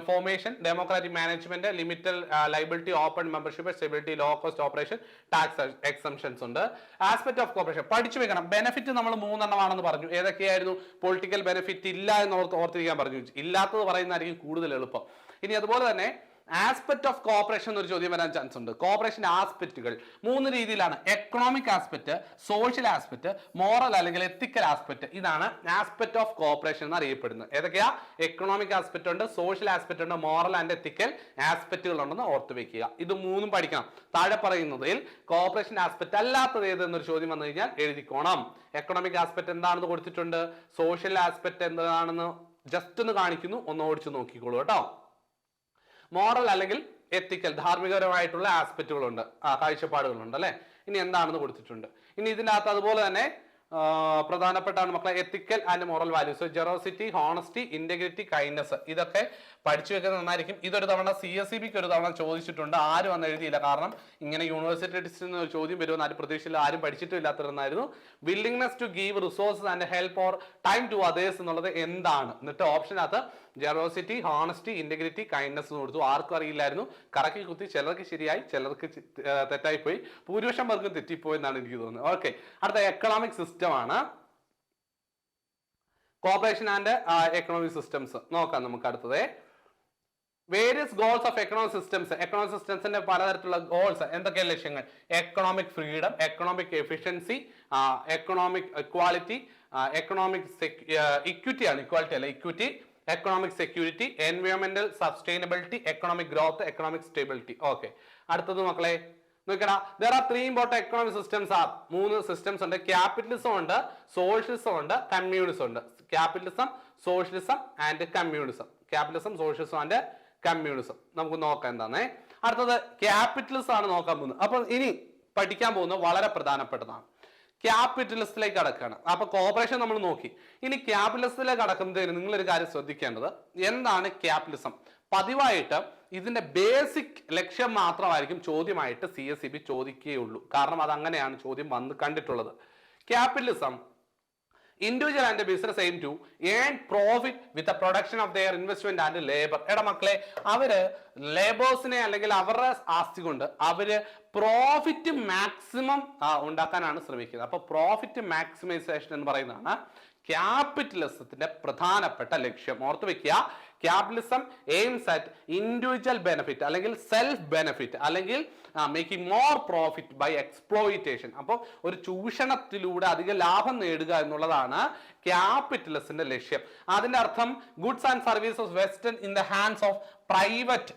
formation, democratic management, limited liability, open membership, stability, low cost operation, tax exemptions ഉണ്ട്. ആസ്പെക്ട് ഓഫ് കോർപ്പറേഷൻ പഠിച്ചു വെക്കണം. ബെനിഫിറ്റ് നമ്മൾ 3 ആണെന്ന് പറഞ്ഞു. ഏതൊക്കെയായിരുന്നു? പൊളിറ്റിക്കൽ ബെനിഫിറ്റ് ഇല്ല എന്ന് ഓർത്തിരിക്കാൻ പറഞ്ഞു. ഇല്ലാത്തത് പറയുന്നതായിരിക്കും കൂടുതൽ എളുപ്പം. ഇനി അതുപോലെ തന്നെ ആസ്പെക്ട് ഓഫ് കോർപ്പറേഷൻ എന്നൊരു ചോദ്യം വരാൻ ചാൻസ് ഉണ്ട്. കോർപ്പറേഷന്റെ ആസ്പെക്റ്റുകൾ 3 രീതിയിലാണ്. Economic aspect, social aspect, moral അല്ലെങ്കിൽ എത്തിക്കൽ ആസ്പെക്ട്. ഇതാണ് ആസ്പെക്ട് ഓഫ് കോർപ്പറേഷൻ എന്ന് അറിയപ്പെടുന്നത്. ഏതൊക്കെയാ? എക്കണോമിക് ആസ്പെക്ട് ഉണ്ട്, സോഷ്യൽ ആസ്പെക്ട് ഉണ്ട്, മോറൽ ആൻഡ് എത്തിക്കൽ ആസ്പെക്റ്റുകൾ ഉണ്ടെന്ന് ഓർത്ത് വെക്കുക. ഇത് 3 പഠിക്കണം. താഴെ പറയുന്നതിൽ കോർപ്പറേഷൻ ആസ്പെക്ട് അല്ലാത്തത് ഏത് എന്നൊരു ചോദ്യം വന്നു കഴിഞ്ഞാൽ എഴുതിക്കോണം. എക്കണോമിക് ആസ്പെക്ട് എന്താണെന്ന് കൊടുത്തിട്ടുണ്ട്, സോഷ്യൽ ആസ്പെക്ട് എന്താണെന്ന് ജസ്റ്റ് ഒന്ന് കാണിക്കുന്നു, ഒന്ന് ഓടിച്ചു നോക്കിക്കോളൂ കേട്ടോ. മോറൽ അല്ലെങ്കിൽ എത്തിക്കൽ, ധാർമ്മികപരമായിട്ടുള്ള ആസ്പെക്റ്റുകളുണ്ട്, കാഴ്ചപ്പാടുകളുണ്ട് അല്ലെ. ഇനി എന്താണെന്ന് കൊടുത്തിട്ടുണ്ട്. ഇനി ഇതിൻ്റെ അകത്ത് അതുപോലെ തന്നെ പ്രധാനപ്പെട്ടാണ് മക്കളെ ethical and moral values, generosity, honesty, integrity, kindness. ഇതൊക്കെ പഠിച്ചു വെക്കുന്നത് നന്നായിരിക്കും. ഇതൊരു തവണ CSEBക്ക് ഒരു തവണ ചോദിച്ചിട്ടുണ്ട്. ആരും വന്ന് എഴുതിയില്ല, കാരണം ഇങ്ങനെ യൂണിവേഴ്സിറ്റി ടെസ്റ്റിൽ നിന്ന് ചോദ്യം വരുമെന്ന് ആരും പ്രതീക്ഷയില്ല, ആരും പഠിച്ചിട്ടും ഇല്ലാത്തതെന്നായിരുന്നു. Willingness to give resources and help or time to others എന്നുള്ളത് എന്താണ്? എന്നിട്ട് ഓപ്ഷനകത്ത് ജെറോസിറ്റി, ഹോണസ്റ്റി, ഇന്റഗ്രിറ്റി, കൈൻഡ്നസ് എന്ന് കൊടുത്തു. ആർക്കും അറിയില്ലായിരുന്നു. കറക്കി കുത്തി ചിലർക്ക് ശരിയായി, ചിലർക്ക് തെറ്റായി പോയി. ഭൂരിപക്ഷം പേർക്കും തെറ്റിപ്പോയി എന്നാണ് എനിക്ക് തോന്നുന്നത്. ഓക്കെ, അടുത്ത എക്കണോമിക് സിസ്റ്റം ആണ്. കോർപ്പറേഷൻ ആൻഡ് എക്കണോമിക് സിസ്റ്റംസ് നോക്കാം നമുക്ക്. അടുത്തത് various goals of economic systems. Economic സിസ്റ്റംസിന്റെ പലതരത്തിലുള്ള ഗോൾസ് എന്തൊക്കെയാണ് ലക്ഷ്യങ്ങൾ? Economic freedom, economic efficiency, economic equality, economic equity ആണ്, ഇക്വാലിറ്റി അല്ല, ഇക്വിറ്റി, എക്കണോമിക് സെക്യൂരിറ്റി, എൻവയോൺമെന്റൽ sustainability, economic growth, economic stability. Okay, അടുത്തത് മക്കളെ നോക്കടാ. there are 3 important economic systems are 3 systems ഉണ്ട്. ക്യാപിറ്റലിസം ഉണ്ട്, സോഷ്യലിസം ഉണ്ട്, കമ്മ്യൂണിസം ഉണ്ട്. Capitalism, socialism and communism. Capitalism, socialism and communism. നമുക്ക് നോക്കാം എന്താന്നേ. അടുത്തത് ക്യാപിറ്റലിസം ആണ് നോക്കാൻ പോകുന്നത്. അപ്പൊ ഇനി പഠിക്കാൻ പോകുന്നത് വളരെ പ്രധാനപ്പെട്ടതാണ്. ക്യാപിറ്റലിസത്തിലേക്ക് കടക്കുകയാണ്. അപ്പൊ കോർപ്പറേഷൻ നമ്മൾ നോക്കി. ഇനി ക്യാപിറ്റലിസത്തിലേക്ക് കടക്കുന്നതിന് നിങ്ങളൊരു കാര്യം ശ്രദ്ധിക്കേണ്ടത്, എന്താണ് ക്യാപിറ്റലിസം? പതിവായിട്ട് ഇതിന്റെ ബേസിക് ലക്ഷ്യം മാത്രമായിരിക്കും ചോദ്യമായിട്ട് CSEB ചോദിക്കുകയുള്ളൂ. കാരണം അത് അങ്ങനെയാണ് ചോദ്യം വന്ന് കണ്ടിട്ടുള്ളത്. Capitalism, individual and business aim to earn profit with the production of their investment and labor. എടാ മക്കളെ, അവര് ലേബേഴ്സിനെ അല്ലെങ്കിൽ അവരുടെ ആസ്തി കൊണ്ട് അവര് പ്രോഫിറ്റ് മാക്സിമം ഉണ്ടാക്കാനാണ് ശ്രമിക്കുന്നത്. അപ്പൊ പ്രോഫിറ്റ് മാക്സിമൈസേഷൻ എന്ന് പറയുന്നതാണ് ക്യാപിറ്റലിസത്തിന്റെ പ്രധാനപ്പെട്ട ലക്ഷ്യം. ഓർത്ത് വെക്കുക, capitalism aims at individual benefit അല്ലെങ്കിൽ സെൽഫ് ബെനിഫിറ്റ് അല്ലെങ്കിൽ making more profit by exploitation. അപ്പോൾ ഒരു ചൂഷണത്തിലൂടെ അധിക ലാഭം നേടുക എന്നുള്ളതാണ് ക്യാപിറ്റലിസത്തിന്റെ ലക്ഷ്യം. അതിന്റെ അർത്ഥം goods and services vested in the hands of private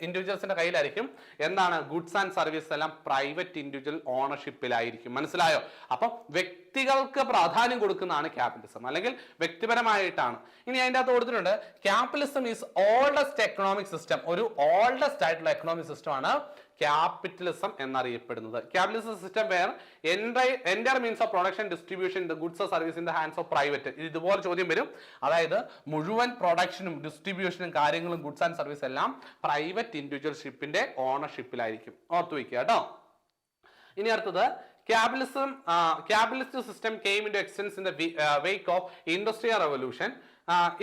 ഇൻഡിവിജ്വൽസിന്റെ കയ്യിലായിരിക്കും എന്താണ് ഗുഡ്സ് ആൻഡ് സർവീസ് എല്ലാം പ്രൈവറ്റ് ഇൻഡിവിജ്വൽ ഓണർഷിപ്പിലായിരിക്കും. മനസ്സിലായോ? അപ്പം വ്യക്തികൾക്ക് പ്രാധാന്യം കൊടുക്കുന്നതാണ് ക്യാപിറ്റലിസം, അല്ലെങ്കിൽ വ്യക്തിപരമായിട്ടാണ്. ഇനി അതിന്റെ അകത്ത് കൊടുത്തിട്ടുണ്ട് capitalism is oldest economic system. ഒരു ഓൾഡസ്റ്റ് ആയിട്ടുള്ള എക്കണോമിക് സിസ്റ്റം ആണ് ക്യാപിറ്റലിസം എന്നറിയപ്പെടുന്നത്. Capitalism system where entire means of production distribution the goods or service in the hands of private. ഇതുപോലെ ചോദ്യം വരും. അതായത് മുഴുവൻ പ്രൊഡക്ഷനും ഡിസ്ട്രിബ്യൂഷനും കാര്യങ്ങളും ഗുഡ്സ് ആൻഡ് സർവീസ് എല്ലാം പ്രൈവറ്റ് ഇൻഡിവിജ്വൽഷിപ്പിന്റെ ഓണർഷിപ്പിലായിരിക്കും. ഓർത്തു വയ്ക്കുക കേട്ടോ. ഇനി അടുത്തത് capitalist system came into existence in the wake of Industrial Revolution.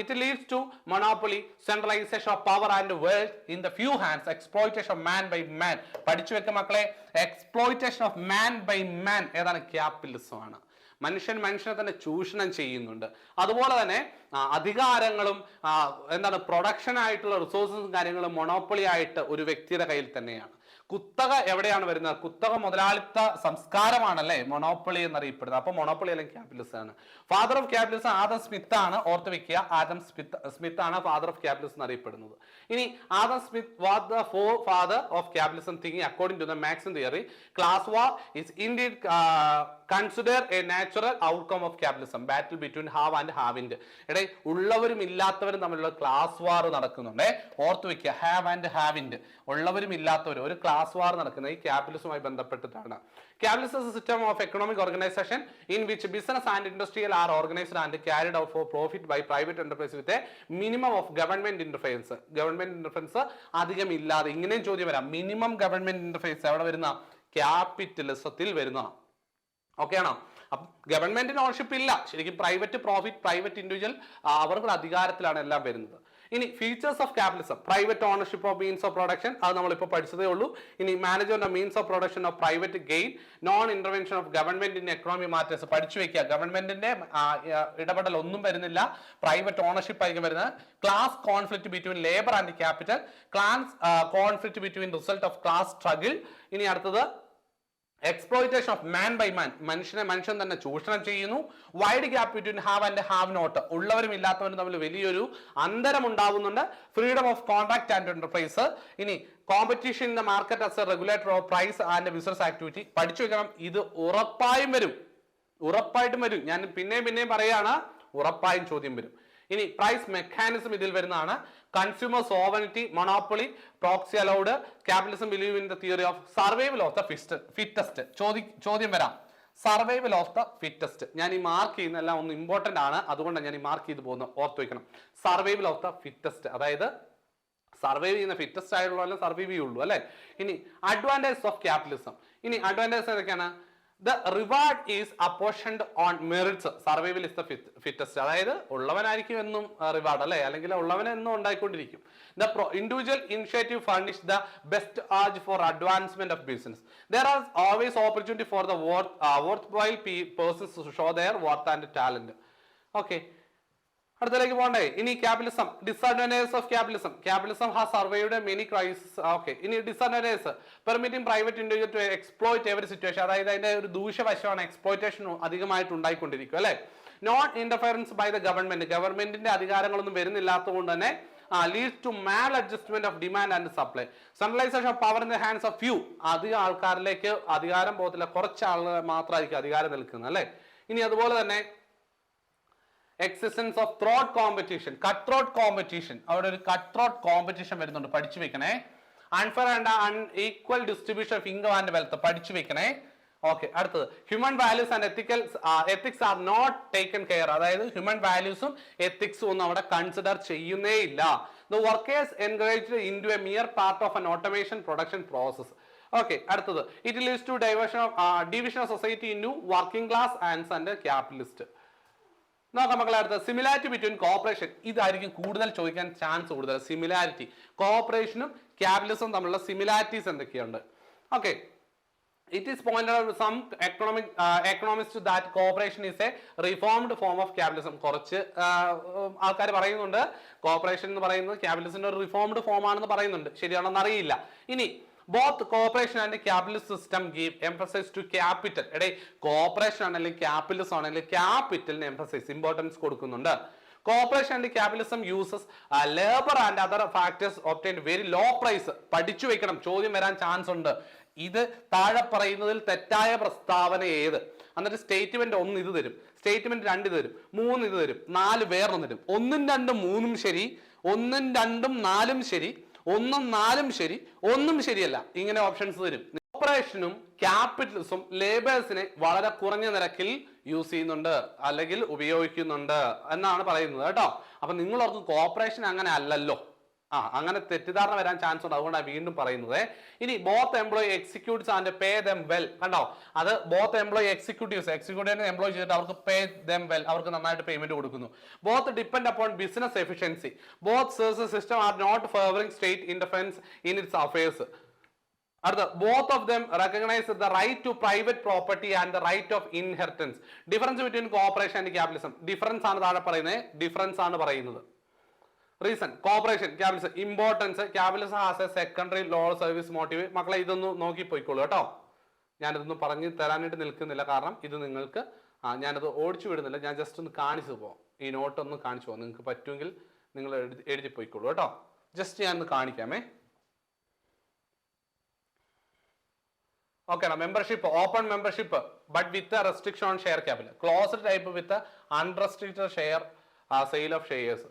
It leads to monopoly, centralization of power and wealth in the few hands, exploitation of man by man. പഠിച്ചു വെക്ക മക്കളെ, exploitation of man by man ഏതാണ്? ക്യാപിറ്റലിസം ആണ്. മനുഷ്യനെ തന്നെ ചൂഷണം ചെയ്യുന്നുണ്ട്. അതുപോലെ തന്നെ അധികാരങ്ങളും എന്താണ് പ്രൊഡക്ഷൻ ആയിട്ടുള്ള റിസോഴ്സസും കാര്യങ്ങളും മൊണോപ്പൊളി ആയിട്ട് ഒരു വ്യക്തിയുടെ കയ്യിൽ തന്നെയാണ്. കുത്തക എവിടെയാണ് വരുന്നത്? കുത്തക മുതലാളിത്ത സംസ്കാരമാണല്ലേ മൊണോപ്പൊളി എന്നറിയപ്പെടുന്നത്. അപ്പൊ മൊണോപ്പൊളി അല്ലെങ്കിൽ ക്യാപിറ്റലിസം ആണ്. Father of capitalism Adam Smith ആണ്. ഓർത്ത് വെക്കുക, ആദം സ്മിത്ത് ആണ് ഫാദർ ഓഫ് ക്യാപിറ്റലിസം എന്നറിയപ്പെടുന്നത്. ഇനി Adam Smith was the father of capitalism thinking according to the Marxian theory. Class war is indeed consider a natural outcome of capitalism. Battle between have and ഹാവിന്റെ. എടേ ഉള്ളവരും ഇല്ലാത്തവരും തമ്മിലുള്ള ക്ലാസ് വാർ നടക്കുന്നുണ്ട്. ഓർത്ത് വെക്കുക, ഹാവ് ആൻഡ് ഹാവിന്റെ, ഉള്ളവരും ഇല്ലാത്തവരും, ഒരു ക്ലാസ് വാർ നടക്കുന്നത് ഈ ക്യാപിറ്റലിസവുമായി ബന്ധപ്പെട്ടിട്ടാണ്. Capitalism is a system of economic organization in which business and industrial are organized and carried out for profit by private enterprise with a minimum of government interference. Government interference അധികം ഇല്ലാതെ. ഇങ്ങനെയും ചോദ്യം വരാം. മിനിമം ഗവൺമെന്റ് ഇന്റർഫേസ് എവിടെ വരുന്ന? ക്യാപിറ്റലിസത്തിൽ വരുന്ന. ഓക്കെ ആണോ? അപ്പം ഗവൺമെന്റിന് ഓണർഷിപ്പ് ഇല്ല. ശരിക്കും പ്രൈവറ്റ് പ്രോഫിറ്റ്, പ്രൈവറ്റ് ഇൻഡിവിജ്വൽ അവരുടെ അധികാരത്തിലാണ് എല്ലാം വരുന്നത്. ഇനി features of capitalism: private ownership of means of production, അത് നമ്മളിപ്പോൾ പഠിച്ചതേ ഉള്ളൂ. ഇനി management of means of production of private gain, non intervention of government in economy matters. പഠിച്ചു വെക്കുക, ഗവൺമെന്റിന്റെ ഇടപെടൽ ഒന്നും വരുന്നില്ല, പ്രൈവറ്റ് ഓണർഷിപ്പ് ആയിരിക്കും വരുന്നത്. Class conflict between labour and capital, class conflict between result of class struggle. ഇനി അടുത്തത് exploitation of man by man, മനുഷ്യൻ തന്നെ ചൂഷണം ചെയ്യുന്നു. Wide gap between have and have not, ഉള്ളവരും ഇല്ലാത്തവരും തമ്മിൽ വലിയൊരു അന്തരം ഉണ്ടാവുന്നുണ്ട്. Freedom of contract and enterprise. ഇനി competition in the market as a regulator of price and business activity. പഠിച്ചു വെക്കണം, ഇത് ഉറപ്പായിട്ടും വരും. ഞാൻ പിന്നെയും പറയാണ്, ഉറപ്പായും ചോദ്യം വരും. ഇനി പ്രൈസ് മെക്കാനിസം ഇതിൽ വരുന്നതാണ്. Consumer sovereignty, monopoly, proxy allowed. Capitalism believe in the theory of survival of the fittest. ചോദ്യം വരാം, സർവൈവൽ ഓഫ് ദ ഫിറ്റസ്റ്റ്. ഞാൻ ഈ മാർക്ക് ചെയ്യുന്ന എല്ലാം ഒന്ന് ഇമ്പോർട്ടന്റ് ആണ്, അതുകൊണ്ടാണ് ഞാൻ ഈ മാർക്ക് ചെയ്ത് പോകുന്നത്. ഓർത്ത് വയ്ക്കണം, സർവൈവൽ ഓഫ് ദ ഫിറ്റസ്റ്റ്. അതായത് സർവൈവ് ചെയ്യുന്ന ഫിറ്റസ്റ്റ് ആയിട്ടുള്ള സർവൈവ് ചെയ്യുള്ളൂ അല്ലെ. ഇനി അഡ്വാൻറ്റേജ് ഓഫ് ക്യാപിറ്റലിസം. ഇനി അഡ്വാൻറ്റേജ് ഏതൊക്കെയാണ്? The reward is apportioned on merits. Survival is the fittest. അതായത് ഉള്ളവനായിരിക്കും എന്നും റിവാർഡ് അല്ലെ, അല്ലെങ്കിൽ ഉള്ളവനെ എന്നും ഉണ്ടായിക്കൊണ്ടിരിക്കും. The individual initiative furnish the best urge for advancement of business. There is always opportunity for the worthwhile persons to show their worth and talent. Okay. അടുത്തേക്ക് പോകണ്ടേ? ഇനി capitalism, disadvantages of capitalism. Capitalism has survived many crisis. Okay. ഇനി disadvantages: permitting private individual to exploit every situation. അതായത് അതിന്റെ ഒരു ദൂഷ്യവശമാണ് എക്സ്പ്ലോയിറ്റേഷൻ അധികമായിട്ട് ഉണ്ടായിക്കൊണ്ടിരിക്കും അല്ലെ. നോൺ ഇന്റർഫിയറൻസ് ബൈ ദ ഗവൺമെന്റിന്റെ അധികാരങ്ങളൊന്നും വരുന്നില്ലാത്തതുകൊണ്ട് തന്നെ leads to maladjustment of demand and supply. Centralization of power in the hands of few. അധികം ആൾക്കാരിലേക്ക് അധികാരം പോകത്തില്ല, കുറച്ച് ആളുകൾ മാത്രമായിരിക്കും അധികാരം നിൽക്കുന്നത് അല്ലെ. ഇനി അതുപോലെ തന്നെ existence of throat competition, cut throat competition. അവിടെ ഒരു കട്ട് ത്രോട്ട് കോമ്പറ്റീഷൻ വരുന്നുണ്ട്, പഠിച്ചു വെക്കണേ. Unfair and unequal distribution of income and wealth, പഠിച്ചു വെക്കണേ. ഓക്കെ. അടുത്തത് human values and ethics are not taken care. അതായത് ഹ്യൂമൻ വാല്യൂസും എത്തിക്സും ഒന്നും അവിടെ കൺസിഡർ ചെയ്യുന്നേ ഇല്ല. The workers encouraged in to a mere part of an automation production process. Okay. അടുത്തത് it leads to division of society in to working class and capitalist. നോക്കാം മക്കളെ. അടുത്തത് സിമിലാരിറ്റി ബിറ്റ്വീൻ കോപ്പറേഷൻ. ഇതായിരിക്കും കൂടുതൽ ചോദിക്കാൻ ചാൻസ് കൂടുതൽ. സിമിലാരിറ്റി, കോപ്പറേഷനും ക്യാപിറ്റലിസവും തമ്മിലുള്ള സിമിലാരിറ്റീസ് എന്തൊക്കെയുണ്ട്? Okay. It is pointed out some economists that cooperation is a reformed form of capitalism. കുറച്ച് ആൾക്കാർ പറയുന്നുണ്ട് കോപ്പറേഷൻ എന്ന് പറയുന്നത് ക്യാപിറ്റലിസത്തിന്റെ ഒരു റിഫോംഡ് ഫോം ആണെന്ന് പറയുന്നുണ്ട്. ശരിയാണെന്ന് അറിയില്ല. ഇനി both cooperation and capitalist system give emphasize to capital. Cooperation ആണെങ്കിൽ ക്യാപിറ്റലിസം ആണെങ്കിൽ ക്യാപിറ്റലിന് എംഫസൈസ്, ഇമ്പോർട്ടൻസ് കൊടുക്കുന്നുണ്ട്. Corporation and capitalism uses labour and other factors obtain very low price. പഠിച്ചു വെക്കണം, ചോദ്യം വരാൻ ചാൻസ് ഉണ്ട്. ഇത് താഴെ പറയുന്നതിൽ തെറ്റായ പ്രസ്താവന ഏത്? എന്നിട്ട് സ്റ്റേറ്റ്മെന്റ് 1 ഇത് തരും, സ്റ്റേറ്റ്മെന്റ് 2 ഇത് തരും, 3 ഇത് തരും, 4 വേറൊന്നും തരും. 1ഉം 2ഉം 3ഉം ശരി, 1ഉം 2ഉം 4ഉം ശരി, 1ഉം 4ഉം ശരി, 1ഉം ശരിയല്ല. ഇങ്ങനെ ഓപ്ഷൻസ് തരും. കോർപ്പറേഷനും ക്യാപിറ്റലിസം ലേബേഴ്സിനെ വളരെ കുറഞ്ഞ നിരക്കിൽ യൂസ് ചെയ്യുന്നുണ്ട് അല്ലെങ്കിൽ ഉപയോഗിക്കുന്നുണ്ട് എന്നാണ് പറയുന്നത് കേട്ടോ. അപ്പൊ നിങ്ങൾ ഓർക്കും കോർപ്പറേഷൻ അങ്ങനെ അല്ലല്ലോ, അങ്ങനെ തെറ്റിദ്ധാരണ വരാൻ ചാൻസ് ഉണ്ട്, അതുകൊണ്ടാണ് വീണ്ടും പറയുന്നത്. ഇനി both employee executives and pay dum well. കണ്ടോ, അത് ബോത്ത് എംപ്ലോയി എക്സിക്യൂട്ടീവ്സിനെ എംപ്ലോയ് ചെയ്തിട്ട് അവർക്ക് പേ ദം വെൽ, അവർക്ക് നന്നായിട്ട് പേയ്മെന്റ് കൊടുക്കുന്നു. Both depend upon business efficiency. Both service system are not favouring state interference in its affairs. അടുത്ത both of them recognise the right to private property and the right of inheritance. Difference between corporation and capitalism. Difference ആണ് താഴെ പറയുന്നത്, ഡിഫറൻസ് ആണ് പറയുന്നത്. Reason corporation capitalism importance, capitalism has a secondary low service motive. മക്കളെ ഇതൊന്ന് നോക്കി പോയിക്കോളൂ കേട്ടോ. ഞാനിതൊന്നും പറഞ്ഞു തരാനായിട്ട് നിൽക്കുന്നില്ല, കാരണം ഇത് നിങ്ങൾക്ക് ഞാനത് ഓടിച്ചു വിടുന്നില്ല, ഞാൻ ജസ്റ്റ് ഒന്ന് കാണിച്ചു പോകാം. ഈ നോട്ട് ഒന്ന് കാണിച്ചു പോകാം, നിങ്ങൾക്ക് പറ്റുമെങ്കിൽ നിങ്ങൾ എഴുതി പോയിക്കോളൂ കേട്ടോ. ജസ്റ്റ് ഞാനൊന്ന് കാണിക്കാമേ. Okay, membership open membership but with restriction on share capital. Closed type with unrestricted share sale of shares.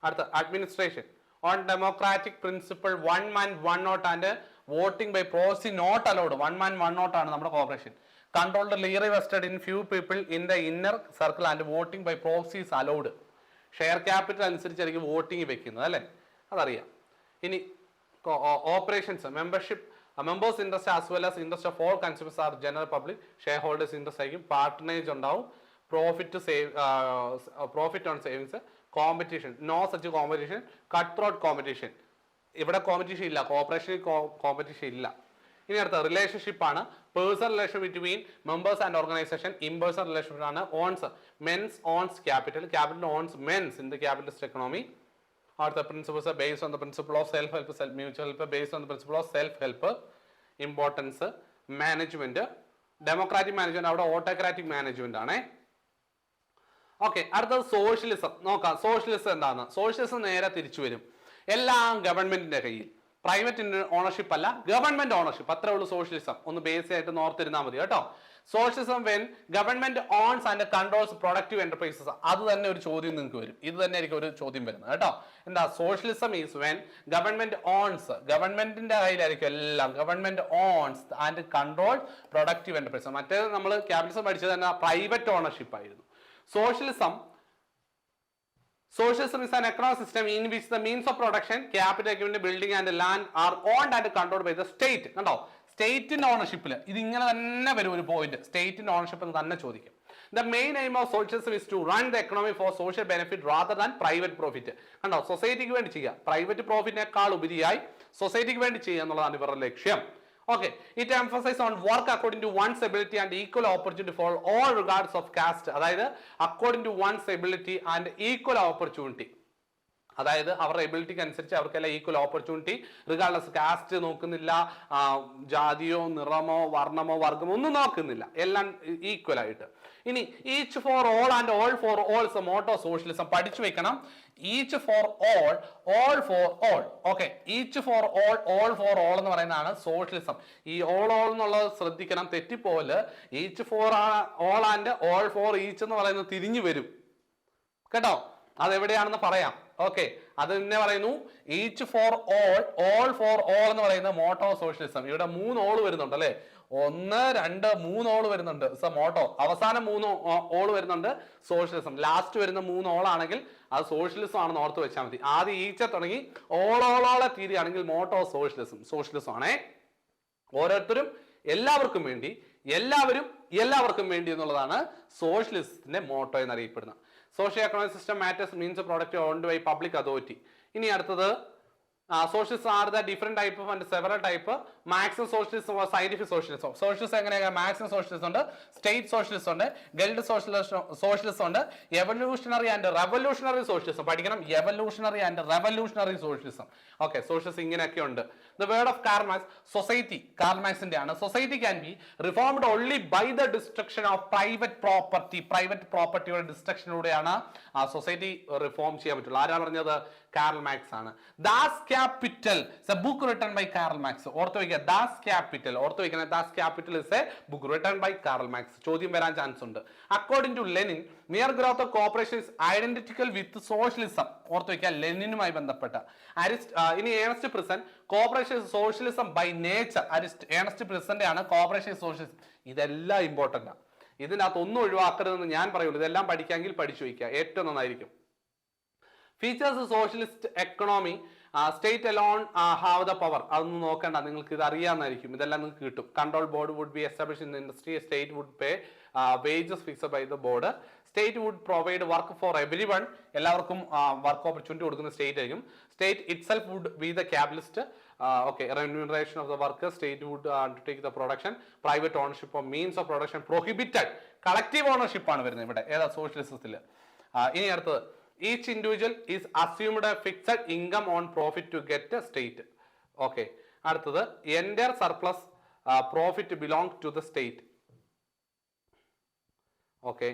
അടുത്ത administration on democratic principle 1 man 1 vote and voting by proxy not allowed. 1 man 1 vote ആണ് നമ്മുടെ corporation. Controlled legally vested in few people in the inner circle and voting by proxy is allowed. Share capital അനുസരിച്ചായിരിക്കും വോട്ടിംഗ് വെക്കുന്നത് അല്ലേ, അതറിയാം. ഇനി operations membership members interest as well as interest of all consumers are general public. Share holders interest ആയിരിക്കും. പാർട്ടനേജ് ഉണ്ടാവും. Profit on savings. Competition no such competition. Cut throat competition. ഇവിടെ കോമ്പറ്റീഷൻ ഇല്ല, കോർപ്പറേഷനിൽ കോമ്പറ്റീഷൻ ഇല്ല. ഇനി അടുത്ത റിലേഷൻഷിപ്പ് ആണ്. Personal relation between members and organisation. Impersonal relationship ആണ്. Owns men's owns capital. Capital owns men's in the capitalist economy. അടുത്ത principles based on the principle of self help, mutual help based on the principle of self help. Importance management democratic management, അവിടെ ഓട്ടോക്രാറ്റിക് മാനേജ്മെന്റ് ആണ്. ഓക്കെ, അടുത്തത് സോഷ്യലിസം നോക്കാം. സോഷ്യലിസം എന്താണ്? സോഷ്യലിസം നേരെ തിരിച്ചു വരും. എല്ലാം ഗവൺമെന്റിന്റെ കയ്യിൽ, പ്രൈവറ്റ് ഓണർഷിപ്പ് അല്ല, ഗവൺമെന്റ് ഓണർഷിപ്പ്. അത്രേ ഉള്ളൂ സോഷ്യലിസം. ഒന്ന് ബേസ് ആയിട്ട് നോർത്തിരുന്നാൽ മതി കേട്ടോ. Socialism when government owns and controls productive enterprises. അത് തന്നെ ഒരു ചോദ്യം നിങ്ങൾക്ക് വരും, ഇത് തന്നെ ആയിരിക്കും ഒരു ചോദ്യം വരുന്നത് കേട്ടോ. എന്താ socialism is when government owns, ഗവൺമെന്റിന്റെ കയ്യിലായിരിക്കും എല്ലാം. Government owns and control productive enterprises. മറ്റേത് നമ്മൾ ക്യാപിറ്റലിസം പഠിച്ചത് തന്നെ പ്രൈവറ്റ് ഓണർഷിപ്പ് ആയിരുന്നു. Socialism is an economic system in which the means of production, capital, equipment, building and land are owned and controlled by the state. കണ്ടോ, സ്റ്റേറ്റിന്റെ ഓണർഷിപ്പിൽ ഇത് ഇങ്ങനെ തന്നെ വരും ഒരു പോയിന്റ്. സ്റ്റേറ്റിന്റെ ഓണർഷിപ്പ് എന്ന് തന്നെ ചോദിക്കും. The main aim of socialism is to run the economy for social benefit rather than private profit. കണ്ടോ, സൊസൈറ്റിക്ക് വേണ്ടി ചെയ്യുക, പ്രൈവറ്റ് പ്രോഫിറ്റിനേക്കാൾ ഉപരിയായി സൊസൈറ്റിക്ക് വേണ്ടി ചെയ്യുക എന്നുള്ളതാണ് ഇവരുടെ ലക്ഷ്യം. Okay, it emphasizes on work according to one's ability and equal opportunity for all regards of caste. അതായത് according to one's ability and equal opportunity. അതായത് അവരുടെ എബിലിറ്റിക്ക് അനുസരിച്ച് അവർക്കെല്ലാം ഈക്വൽ ഓപ്പർച്യൂണിറ്റി, റിഗാർഡ്ലെസ് കാസ്റ്റ് നോക്കുന്നില്ല, ജാതിയോ നിറമോ വർണ്ണമോ വർഗമോ ഒന്നും നോക്കുന്നില്ല, എല്ലാം ഈക്വൽ ആയിട്ട്. ഇനി each for all and all for all motto socialism പഠിച്ചു വെക്കണം. Each for all for all. Okay, each for all for all എന്ന് പറയുന്നതാണ് സോഷ്യലിസം. ഈ ഓൾ എന്നുള്ളത് ശ്രദ്ധിക്കണം, തെറ്റിപ്പോലെ. Each for all and all for each എന്ന് പറയുന്നത് തിരിഞ്ഞു വരും കേട്ടോ, അതെവിടെയാണെന്ന് പറയാം. ഓക്കെ, അത് തന്നെ പറയുന്നു. Each for all for all എന്ന് പറയുന്ന മോട്ടോ സോഷ്യലിസം. ഇവിടെ 3 ഓൾ വരുന്നുണ്ട് അല്ലെ, 1 2 3 ഓൾ വരുന്നുണ്ട് മോട്ടോ. അവസാനം 3 ഓൾ വരുന്നുണ്ട് സോഷ്യലിസം. ലാസ്റ്റ് വരുന്ന 3 ഓൾ ആണെങ്കിൽ അത് സോഷ്യലിസം ആണെന്ന് ഓർത്ത് വെച്ചാൽ മതി. ആദ്യം ഈച്ച തുടങ്ങി ഓളോളോളെ തീരുകയാണെങ്കിൽ മോട്ടോ സോഷ്യലിസം ആണേ. ഓരോരുത്തരും എല്ലാവർക്കും വേണ്ടി, എല്ലാവർക്കും വേണ്ടി എന്നുള്ളതാണ് സോഷ്യലിസത്തിന്റെ മോട്ടോ എന്നറിയപ്പെടുന്നത്. Socio economic system matters means product owned by public authority. ഇനി അടുത്തത് socialism are the different type of and several type maximum socialism scientific socialism. Socialism എങ്ങനെയാണ്? മാക്സിമം സോഷ്യലിസം ഉണ്ട്, സ്റ്റേറ്റ് സോഷ്യലിസം ഉണ്ട്, ഗിൽഡ് സോഷ്യലിസം ഉണ്ട്, എവല്യൂഷണറി ആൻഡ് റെവല്യൂഷണറി സോഷ്യലിസം. പഠിക്കണം, evolutionary and revolutionary socialism. Okay, socialism ഇങ്ങനെയൊക്കെ ഉണ്ട്. The word of Karl Marx, society Karl മാർക്സിന്റെ ആണ്. Society can be reformed only by the destruction of private property. Private പ്രോപ്പർട്ടിയുടെ ഡിസ്ട്രക്ഷനിലൂടെയാണ് ആ സൊസൈറ്റി റിഫോം ചെയ്യാൻ പറ്റുള്ളൂ. ആരാണ് പറഞ്ഞത്? കാർൽ മാർക്സ് ആണ്. Das Capital is a book written by Karl Marx. ഓർത്ത് വയ്ക്കുക, ദാസ് ക്യാപിറ്റൽ ഓർത്ത് വയ്ക്കണം. Das Capital is a book written by Karl Marx. ചോദ്യം വരാൻ ചാൻസ് ഉണ്ട്. According to Lenin, mere growth of corporation is identical with socialism. ഓർത്ത് വയ്ക്കുക, ലെനിനുമായി ബന്ധപ്പെട്ട. ഇനി Ernest present, corporation socialism by nature. Ernest present ആണ് കോർപ്പറേഷൻ സോഷ്യലിസം. ഇതെല്ലാം ഇമ്പോർട്ടന്റ് ആണ്. ഇതിനകത്ത് ഒന്നും ഒഴിവാക്കരുതെന്ന് ഞാൻ പറയുള്ളൂ. ഇതെല്ലാം പഠിക്കാമെങ്കിൽ പഠിച്ചു വയ്ക്കുക, ഏറ്റവും നന്നായിരിക്കും. Features socialist economy, state alone have the power. അതൊന്നും നോക്കണ്ട, നിങ്ങൾക്ക് ഇത് അറിയാമെന്നായിരിക്കും. ഇതെല്ലാം നിങ്ങൾക്ക് കിട്ടും. Control board would be establish in industry. State would pay wages fixed by the board. State would provide work for every one. എല്ലാവർക്കും വർക്ക് ഓപ്പർച്യൂണിറ്റി കൊടുക്കുന്ന സ്റ്റേറ്റ് ആയിരിക്കും. State itself would be the capitalist. Okay, remuneration of the worker, state would undertake the production. Private ownership of means of production prohibited. Collective ownership ആണ് വരുന്നത് ഇവിടെ ഏതാ? സോഷ്യലിസത്തിൽ. ഇനി അടുത്തത്, each individual is assumed a fixed income on profit to get a state. Okay, അടുത്തത്, entire surplus profit belong to the state. Okay,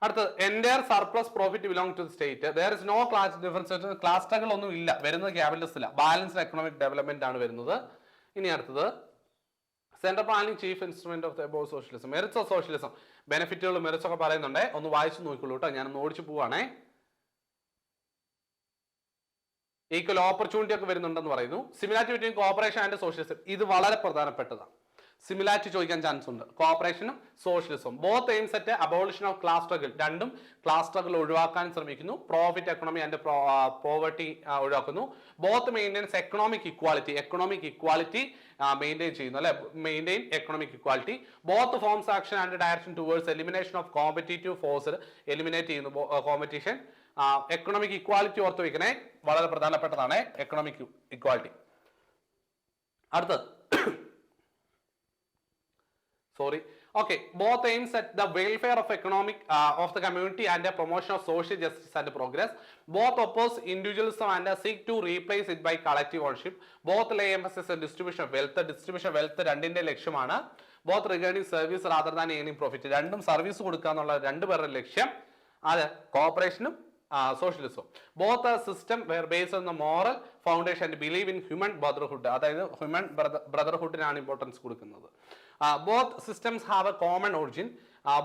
അടുത്തത്, entire surplus profit belong to the state. There is no class difference. Class struggle ഒന്നും ഇല്ല, വരുന്നത് ക്യാപിറ്റലിസ്റ്റില്ല. ബാലൻസ്ഡ് എക്കണോമിക് ഡെവലപ്മെന്റ് ആണ് വരുന്നത്. ഇനി അടുത്തത്, central planning chief instrument of the above socialism. Merits of socialism, ബെനിഫിറ്റുകളും മെറിറ്റ്സ് ഒക്കെ പറയുന്നുണ്ട്. ഒന്ന് വായിച്ചു നോക്കിക്കോളൂ കേട്ടോ, ഞാനൊന്ന് ഓടിച്ചു പോവാണേ. ഈക്വൽ ഓപ്പർച്യൂണിറ്റി ഒക്കെ വരുന്നുണ്ടെന്ന് പറയുന്നു. Similarity between corporation and socialism, ഇത് വളരെ പ്രധാനപ്പെട്ടതാണ്. സിമിലാരിറ്റി ചോദിക്കാൻ ചാൻസ് ഉണ്ട്. കോർപ്പറേഷനും സോഷ്യലിസവും both aims at abolition of class struggle. രണ്ടും ക്ലാസ് സ്ട്രഗിൾ ഒഴിവാക്കാൻ ശ്രമിക്കുന്നു. പ്രോഫിറ്റ് എക്കണോമി ആൻഡ് പോവർട്ടി ഒഴിവാക്കുന്നു. Both maintains economic equality. Economic equality maintain ചെയ്യുന്നു അല്ലെ, maintain economic equality. Both forms action and direction towards elimination of competitive force. Eliminate ചെയ്യുന്നു കോമ്പറ്റീഷൻ. എക്കണോമിക് ഇക്വാലിറ്റി ഓർത്ത് വയ്ക്കണേ, വളരെ പ്രധാനപ്പെട്ടതാണ് എക്കണോമിക് ഇക്വാലിറ്റി. അടുത്തത്, sorry, okay, both aims at the welfare of economic of the community and the promotion of social justice and progress. Both oppose individualism and seek to replace it by collective ownership. Both lay emphasis on distribution of wealth. Distribution of wealth രണ്ടിന്റെ ലക്ഷ്യമാണ്. Both regarding service rather than earning profit. രണ്ടും സർവീസ് കൊടുക്കുക എന്നുള്ള രണ്ടുപേരുടെ ലക്ഷ്യം. അത് കോർപ്പറേഷനും സോഷ്യലിസം. Both system were based on the moral foundation and believe in human brotherhood. അതായത് ഹ്യൂമൻ ബ്രദർഹുഡിനാണ് ഇമ്പോർട്ടൻസ് കൊടുക്കുന്നത്. Both systems have a common origin.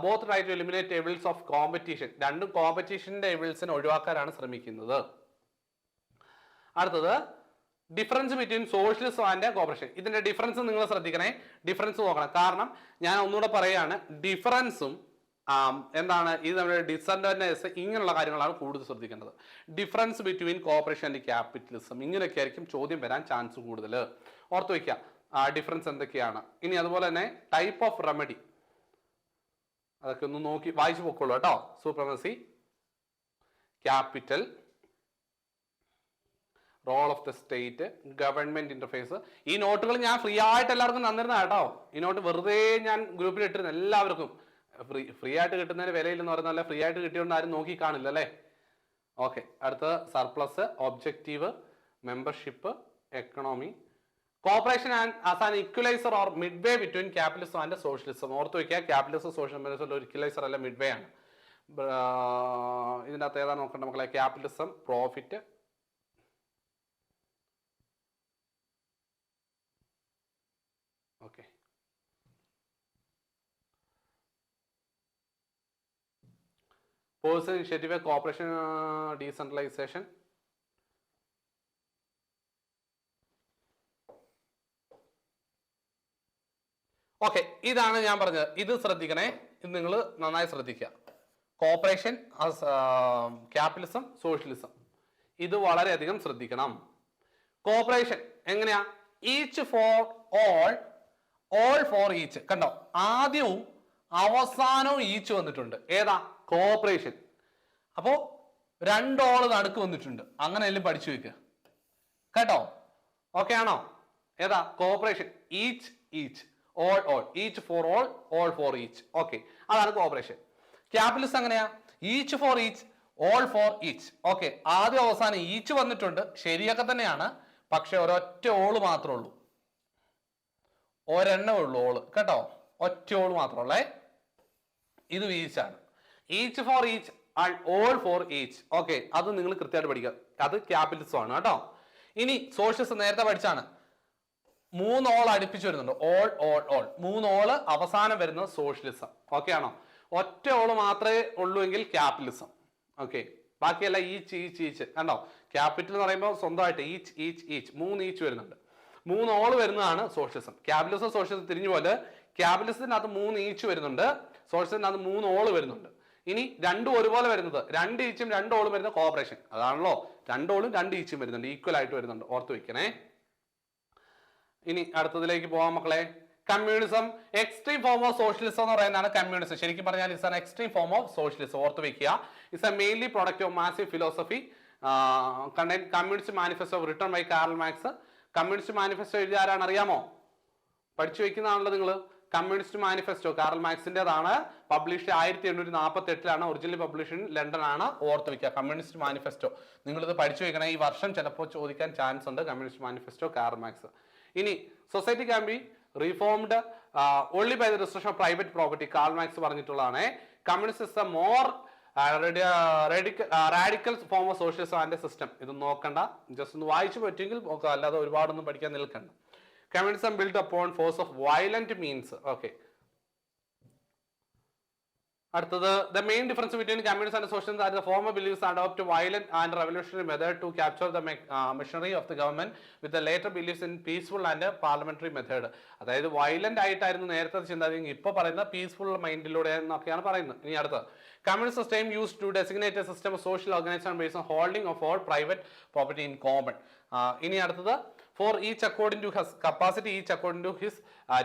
Both try to eliminate evils of competition. രണ്ടും കോമ്പറ്റീഷന്റെ എവിൾസിനെ ഒഴിവാക്കാനാണ് ശ്രമിക്കുന്നത്. അടുത്തത്, difference between socialism and corporation. ഇതിന്റെ ഡിഫറൻസ് നിങ്ങൾ ശ്രദ്ധിക്കണേ, ഡിഫറൻസ് നോക്കണം. കാരണം ഞാൻ ഒന്നുകൂടെ പറയാണ്, ഡിഫറൻസും എന്താണ് ഇത് നമ്മുടെ ഡിസഡ്വാൻറ്റേജസ്, ഇങ്ങനെയുള്ള കാര്യങ്ങളാണ് കൂടുതൽ ശ്രദ്ധിക്കേണ്ടത്. Difference between corporation and capitalism, ഇങ്ങനെയൊക്കെ ആയിരിക്കും ചോദ്യം വരാൻ ചാൻസ് കൂടുതൽ. ഓർത്ത് വയ്ക്കുക ഡിഫറൻസ് എന്തൊക്കെയാണ്. ഇനി അതുപോലെ തന്നെ ടൈപ്പ് ഓഫ് റെമഡി, അതൊക്കെ ഒന്ന് നോക്കി വായിച്ചു പോക്കോളൂ കേട്ടോ. Supremacy, capital, role of the state, government interface. ഈ നോട്ടുകൾ ഞാൻ ഫ്രീ ആയിട്ട് എല്ലാവർക്കും തന്നിരുന്ന കേട്ടോ. ഈ നോട്ട് വെറുതെ ഞാൻ ഗ്രൂപ്പിൽ ഇട്ടിരുന്നു എല്ലാവർക്കും. ഫ്രീ ആയിട്ട് കിട്ടുന്നതിന് വിലയില്ലെന്ന് പറയുന്നതല്ല, ഫ്രീ ആയിട്ട് കിട്ടിയോണ്ട് ആരും നോക്കി കാണില്ല അല്ലേ. ഓക്കെ, അടുത്ത surplus, objective, membership, economy. Corporation as an equaliser or mid way between capitalism and socialism. ഓർത്ത് വയ്ക്കുക, ക്യാപിറ്റലിസം സോഷ്യലിസം ഒരു ഇക്വലൈസർ അല്ല, മിഡ് വേ ആണ്. ഇതിനകത്ത് ഏതാ നോക്കണ്ട മക്കളെ? Capitalism, profit, okay, personal initiative, corporation, decentralisation. Okay, ഇതാണ് ഞാൻ പറഞ്ഞത്. ഇത് ശ്രദ്ധിക്കണേ, ഇത് നിങ്ങൾ നന്നായി ശ്രദ്ധിക്കുക. കോർപ്പറേഷൻ, ക്യാപിറ്റലിസം, സോഷ്യലിസം, ഇത് വളരെയധികം ശ്രദ്ധിക്കണം. കോർപ്പറേഷൻ എങ്ങനെയാ? Each for all, all for each. കണ്ടോ, ആദ്യവും അവസാനവും ഈച്ച് വന്നിട്ടുണ്ട്. ഏതാ? കോർപ്പറേഷൻ. അപ്പോ രണ്ടോള് നടുക്ക് വന്നിട്ടുണ്ട്. അങ്ങനെ എല്ലാം പഠിച്ചു വെക്കുക കേട്ടോ. ഓക്കെ ആണോ? ഏതാ? Corporation. Each each, all all, each for all for each. Okay, അതാണ് കോപ്പറേഷൻ. ക്യാപിറ്റലിസം എങ്ങനെയാ? Each for each, all for each. Okay, ആദ്യം അവസാനം ഈച്ച് വന്നിട്ടുണ്ട്, ശരിയൊക്കെ തന്നെയാണ്. പക്ഷെ ഒരൊറ്റ ഓള് മാത്രമേ ഉള്ളൂ, ഒരെണ്ണേ ഉള്ളൂ ഓള് കേട്ടോ, ഒറ്റ ഓള് മാത്രമുള്ളേ. ഇത് ഈച്ചാണ്. Each for each and all for each. Okay, അത് നിങ്ങൾ കൃത്യമായിട്ട് പഠിക്കുക. അത് ക്യാപിറ്റലിസം ആണ് കേട്ടോ. ഇനി സോഷ്യലിസം നേരത്തെ പഠിച്ചാണ്. 3 ഓൾ അടുപ്പിച്ച് വരുന്നുണ്ട്. ഓൾ ഓൾ ഓൾ, 3 ഓള് അവസാനം വരുന്നത് സോഷ്യലിസം. ഓക്കെ ആണോ? ഒറ്റ ഓള് മാത്രമേ ഉള്ളൂ എങ്കിൽ ക്യാപിറ്റലിസം. ഓക്കെ, ബാക്കിയെല്ലാം ഈച്ച് ഈച്ച് ഈച്ച്. കണ്ടോ? ക്യാപിറ്റൽ എന്ന് പറയുമ്പോൾ സ്വന്തമായിട്ട് ഈച്ച് ഈച്ച് ഈച്ച്, 3 ഈച്ച് വരുന്നുണ്ട്. 3 ഓള് വരുന്നതാണ് സോഷ്യലിസം. ക്യാപിറ്റലിസം സോഷ്യലിസം തിരിഞ്ഞു പോലെ ക്യാപിറ്റലിസത്തിനകത്ത് 3 ഈച്ച് വരുന്നുണ്ട്, സോഷ്യലിസത്തിനകത്ത് 3 ഓള് വരുന്നുണ്ട്. ഇനി രണ്ടും ഒരുപോലെ വരുന്നത്, 2 ഈച്ചും 2 ഓളും വരുന്ന കോപ്പറേഷൻ. അതാണല്ലോ, 2 ഓളും 2 ഈച്ചും വരുന്നുണ്ട്, ഈക്വൽ ആയിട്ട് വരുന്നുണ്ട്. ഓർത്ത് വെക്കണേ. ഇനി അടുത്തതിലേക്ക് പോവാം മക്കളെ. Communism, extreme form of socialism എന്ന് പറയുന്നതാണ് കമ്മ്യൂണിസം. ശരിക്കും പറഞ്ഞാൽ it's an extreme form of socialism. ഓർത്ത് വെക്കുക. It's a mainly product of massive philosophy. Communist manifesto written by Karl Marx. Communist manifesto എഴുതിയ ആരാണ് അറിയാമോ? പഠിച്ചു വെക്കുന്നതാണല്ലോ നിങ്ങൾ. കമ്മ്യൂണിസ്റ്റ് മാനിഫെസ്റ്റോ കാർൽ മാർക്സിന്റേതാണ്. Publish 1848 originally publish in London ആണ്. ഓർത്ത് വെക്കുക കമ്മ്യൂണിസ്റ്റ് മാനിഫെസ്റ്റോ. നിങ്ങളിത് പഠിച്ചു വെക്കണം, ഈ വർഷം ചിലപ്പോൾ ചോദിക്കാൻ ചാൻസ് ഉണ്ട്. Communist manifesto Karl Marx. ഇനി society can be reformed only by the restriction of private property. Karl Marx പറഞ്ഞിട്ടുള്ളതാണ്. Communist is a more radical form of socialism and system. ഇത് നോക്കണ്ട, ജസ്റ്റ് ഒന്ന് വായിച്ചു പറ്റുമെങ്കിൽ നോക്കുക, അല്ലാതെ ഒരുപാടൊന്നും പഠിക്കാൻ നിൽക്കണ്ട. Communism built upon force of violent means. Okay. അടുത്തത്, the main difference between communism and socialism is that the former beliefs adopt violent and revolutionary method to capture the machinery of the government, with the later beliefs in peaceful and parliamentary method. അതായത് വയലന്റ് ആയിട്ടായിരുന്നു നേരത്തെ ചിന്താഗതി, ഇപ്പോൾ പറയുന്ന പീസ്ഫുൾ മൈൻഡിലൂടെ എന്നൊക്കെയാണ് പറയുന്നത്. ഇനി അടുത്തത്, communist system used to designate a system of social organization based on holding of all private property in common. ഇനി അടുത്തത്, for each according to his capacity, each according to his